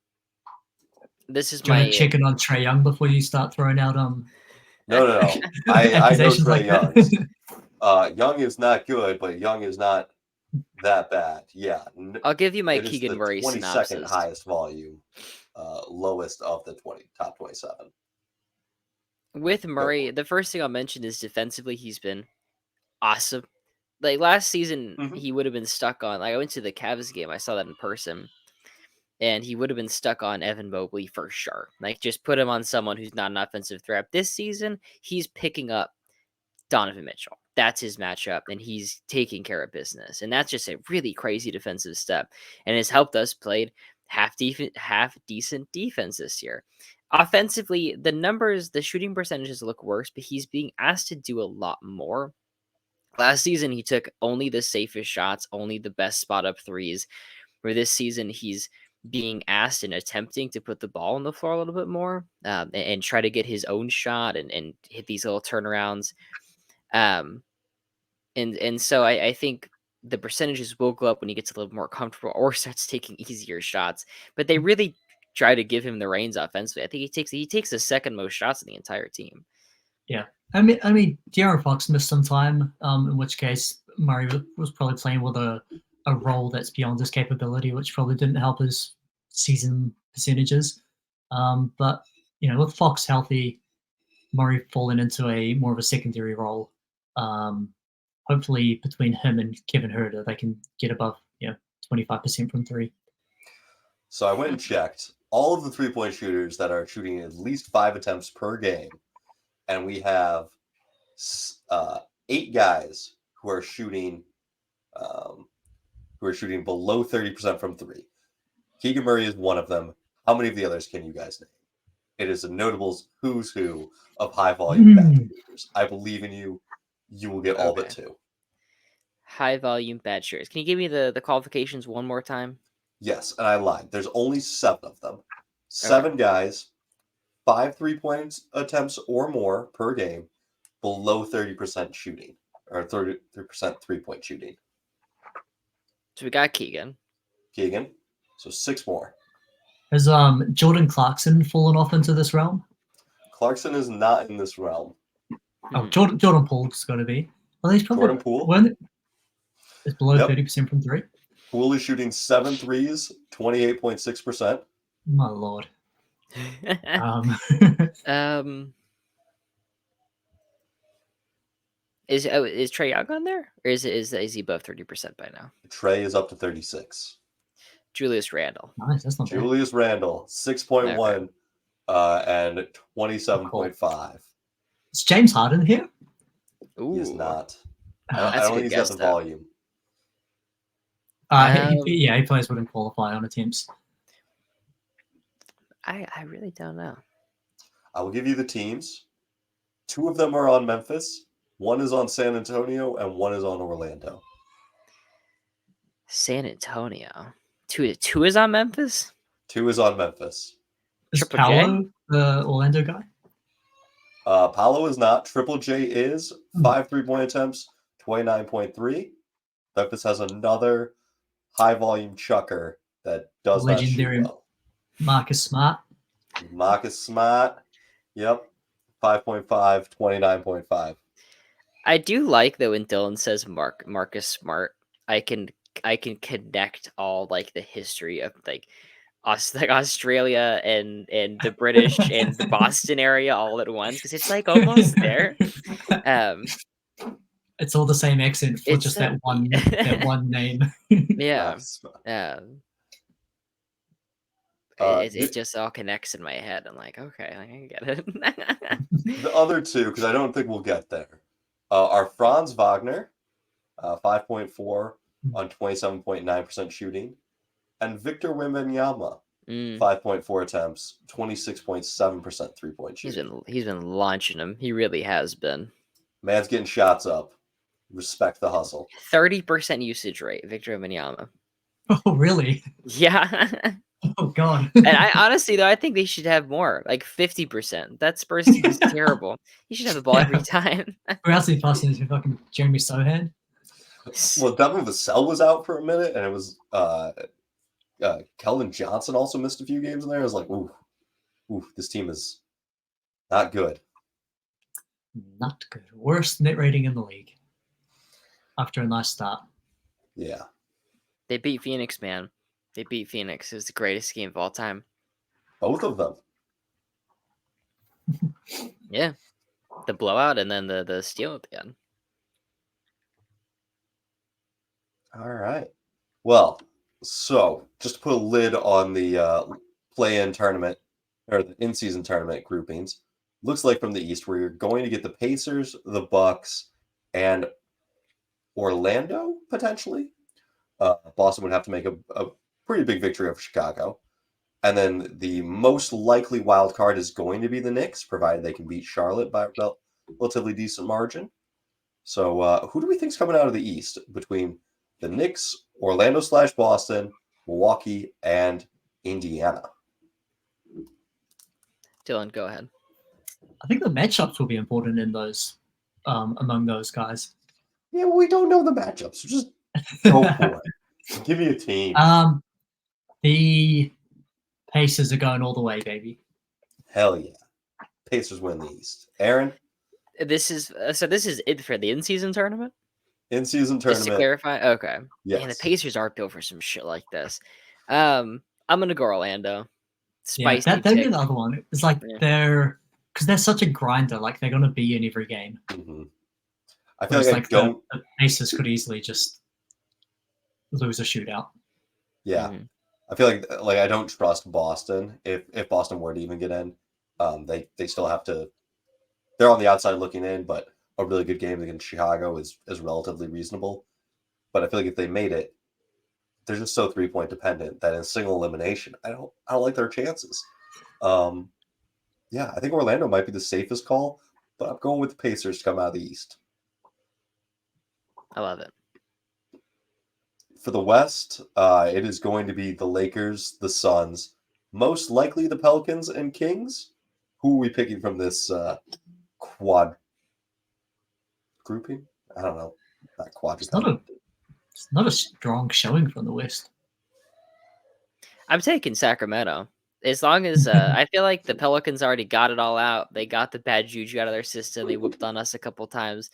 this is Do you want to my check in on Trey Young before you start throwing out No, no, no. I know accusations Trey like that? Young's. Young is not good, but Young is not that bad. Yeah, I'll give you my it is Keegan the Murray 22nd synopsis. highest volume, lowest of the top 27. With Go Murray, for it. the first thing I'll mention is defensively, he's been awesome. Like last season, Hmm. he would have been stuck on. Like I went to the Cavs game, I saw that in person, and he would have been stuck on Evan Mobley for sure. Like just put him on someone who's not an offensive threat. This season, he's picking up Donovan Mitchell. That's his matchup, and he's taking care of business. And that's just a really crazy defensive step, and has helped us play half decent defense this year. Offensively, the numbers, the shooting percentages look worse, but he's being asked to do a lot more. Last season, he took only the safest shots, only the best spot up threes. Where this season, he's being asked and attempting to put the ball on the floor a little bit more, and try to get his own shot and hit these little turnarounds. Um, and so I think the percentages will go up when he gets a little more comfortable or starts taking easier shots. But they really try to give him the reins offensively. I think he takes the second most shots in the entire team. Yeah, I mean, De'Aaron Fox missed some time, in which case Murray was probably playing with a role that's beyond his capability, which probably didn't help his season percentages. But with Fox healthy, Murray falling into a more of a secondary role. Um, Hopefully, between him and Kevin Herter, they can get above 25% from three. So I went and checked all of the 3-point shooters that are shooting at least 5 attempts per game, and we have 8 guys who are shooting um, below 30% from three. Keegan Murray is one of them. How many of the others can you guys name? It is a notables who's who of high volume bad shooters. I believe in you. You will get all but Okay. two. High volume bad shooters. Can you give me the qualifications one more time? Yes, and I lied. There's only 7 of them. Okay. 7 guys, 5 3-point attempts or more per game, below 30% shooting, or 33% 3-point shooting. So we got Keegan. Keegan, so 6 more. Has Jordan Clarkson fallen off into this realm? Clarkson is not in this realm. Oh, Jordan Poole's got to be. Well, he's probably Jordan Poole, it's below yep. 30% from three. Poole is shooting 7 threes, 28.6%. My lord. um, is Trey Young on there, or is he above 30% by now? Trey is up to 36. Julius Randle. Nice, that's not bad. Julius Randle, 6.1 and 27.5. Is James Harden here? Ooh, He is not. that's I a don't good think he's got guess, the though. volume. He plays wouldn't qualify on attempts. I really don't know. I will give you the teams. 2 of them are on Memphis. 1 is on San Antonio, and 1 is on Orlando. San Antonio. Two is on Memphis. 2 is on Memphis. Is Triple Paolo the Orlando guy? Paolo is not. Triple J is 5 3-point attempts, 29.3. Memphis has another high volume chucker that does Legendary not shoot well. Marcus Smart. Marcus Smart. Yep. 5.5, 29.5. I do like though when Dylan says Marcus Smart. I can connect all like the history of like Australia and the British and the Boston area all at once because it's like almost there. It's all the same accent for It's just that one name. yeah. Marcus Smart. It just all connects in my head. I'm like, okay, I get it. The other 2, because I don't think we'll get there, are Franz Wagner, 5.4, on 27.9% shooting, and Victor Wembanyama, Mm. 5.4 attempts, 26.7% three-point He's shooting. been launching them. He really has been. Man's getting shots up. Respect the hustle. 30% usage rate, Victor Wembanyama. Oh, really? Yeah. Oh, God. And I honestly though, I think they should have more, like 50%. That Spurs team is terrible. He should have the ball every Yeah. time. We're actually passing to fucking Jeremy Sohan. Well, Devin Vassell was out for a minute, and it was Keldon Johnson also missed a few games in there. I was like, ooh, this team is not good. Not good. Worst net rating in the league. After a nice start. Yeah. They beat Phoenix, man. They beat Phoenix. It was the greatest game of all time. Both of them. Yeah. The blowout and then the steal at the end. All right. Well, so just to put a lid on the play-in tournament or the in-season tournament groupings, looks like from the East where you're going to get the Pacers, the Bucks, and Orlando potentially. Boston would have to make a pretty big victory over Chicago. And then the most likely wild card is going to be the Knicks, provided they can beat Charlotte by a relatively decent margin. So who do we think's coming out of the East between the Knicks, Orlando/Boston, Milwaukee, and Indiana? Dylan, go ahead. I think the matchups will be important in those among those guys. Yeah, well, we don't know the matchups. So just go for it. Give me a team. The Pacers are going all the way, baby. Hell yeah. Pacers win the East. Aaron? This is it for the in-season tournament? In-season Just to tournament. clarify? Okay. Yes. Man, the Pacers are built for some shit like this. I'm gonna go Orlando. Spicy Yeah, that'd be pick. the other one. It's like Yeah. because they're such a grinder, like they're gonna be in every game. Mm-hmm. I feel Whereas, like I don't. The Pacers could easily just lose a shootout. Yeah. Mhm. I feel like I don't trust Boston. If Boston were to even get in, they still have to. They're on the outside looking in, but a really good game against Chicago is relatively reasonable. But I feel like if they made it, they're just so 3-point dependent that in single elimination, I don't like their chances. Yeah, I think Orlando might be the safest call, but I'm going with the Pacers to come out of the East. I love it. For the West, it is going to be the Lakers, the Suns, most likely the Pelicans and Kings. Who are we picking from this quad grouping? I don't know. Not quadruped. It's not a strong showing from the West. I'm taking Sacramento. As long as I feel like the Pelicans already got it all out. They got the bad juju out of their system. They whooped on us a couple times.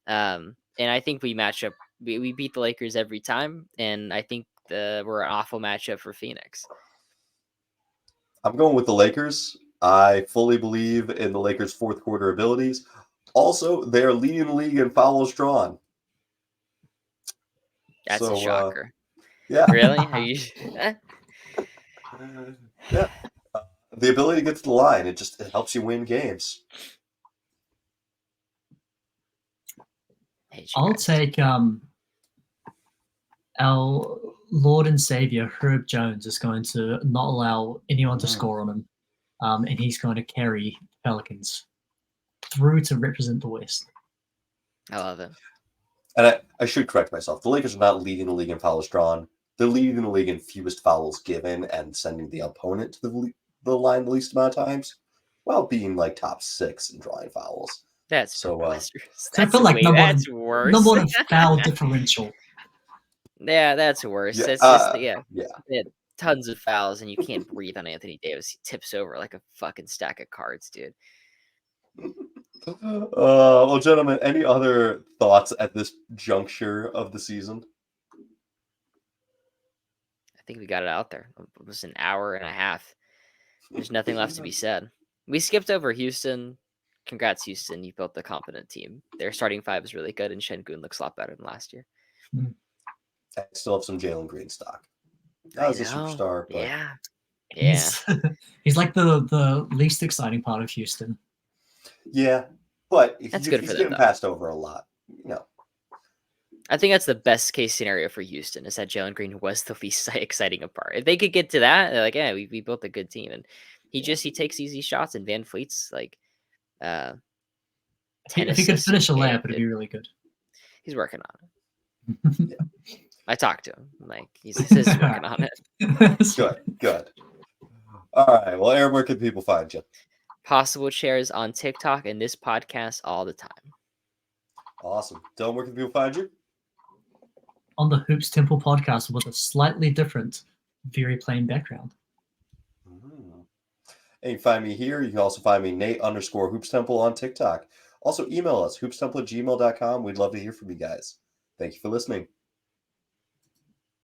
And I think we match up. We beat the Lakers every time. And I think we're an awful matchup for Phoenix. I'm going with the Lakers. I fully believe in the Lakers' fourth quarter abilities. Also, they are leading the league in fouls drawn. That's a shocker. Yeah. Really? Are you... Yeah. The ability to get to the line, it helps you win games. I'll take our Lord and Savior Herb Jones is going to not allow anyone to score on him, and he's going to carry Pelicans through to represent the West. I love it. And I should correct myself. The Lakers are not leading the league in fouls drawn. They're leading the league in fewest fouls given and sending the opponent to the line the least amount of times, while being like top 6 in drawing fouls. That's so. I feel like that's worse. Number one foul differential. Yeah, that's worse. Yeah, That's just yeah. They had tons of fouls, and you can't breathe on Anthony Davis. He tips over like a fucking stack of cards, dude. Well, gentlemen, any other thoughts at this juncture of the season? I think we got it out there. It was an hour and a half. There's nothing left to be said. We skipped over Houston. Congrats, Houston. You built a competent team. Their starting 5 is really good, and Şengün looks a lot better than last year. I still have some Jalen Green stock. That was a superstar, but yeah. He's like the least exciting part of Houston. Yeah, but That's good for them, getting passed over a lot. I think that's the best case scenario for Houston is that Jalen Green was the least exciting part. If they could get to that, they're like, yeah, we built a good team, and he takes easy shots, and Van Fleet's like 10 If he could assists finish a a game. layup, it'd be really good. He's working on it. I talked to him. Like he says he's working on it. Good. All right. Well, Aaron, where can people find you? Possible Chairs on TikTok and this podcast all the time. Awesome. Dylan, where can people find you? On the Hoops Temple podcast with a slightly different, very plain background. And you can find me here. You can also find me, Nate_HoopsTemple on TikTok. Also, email us, hoopstemple@gmail.com. We'd love to hear from you guys. Thank you for listening.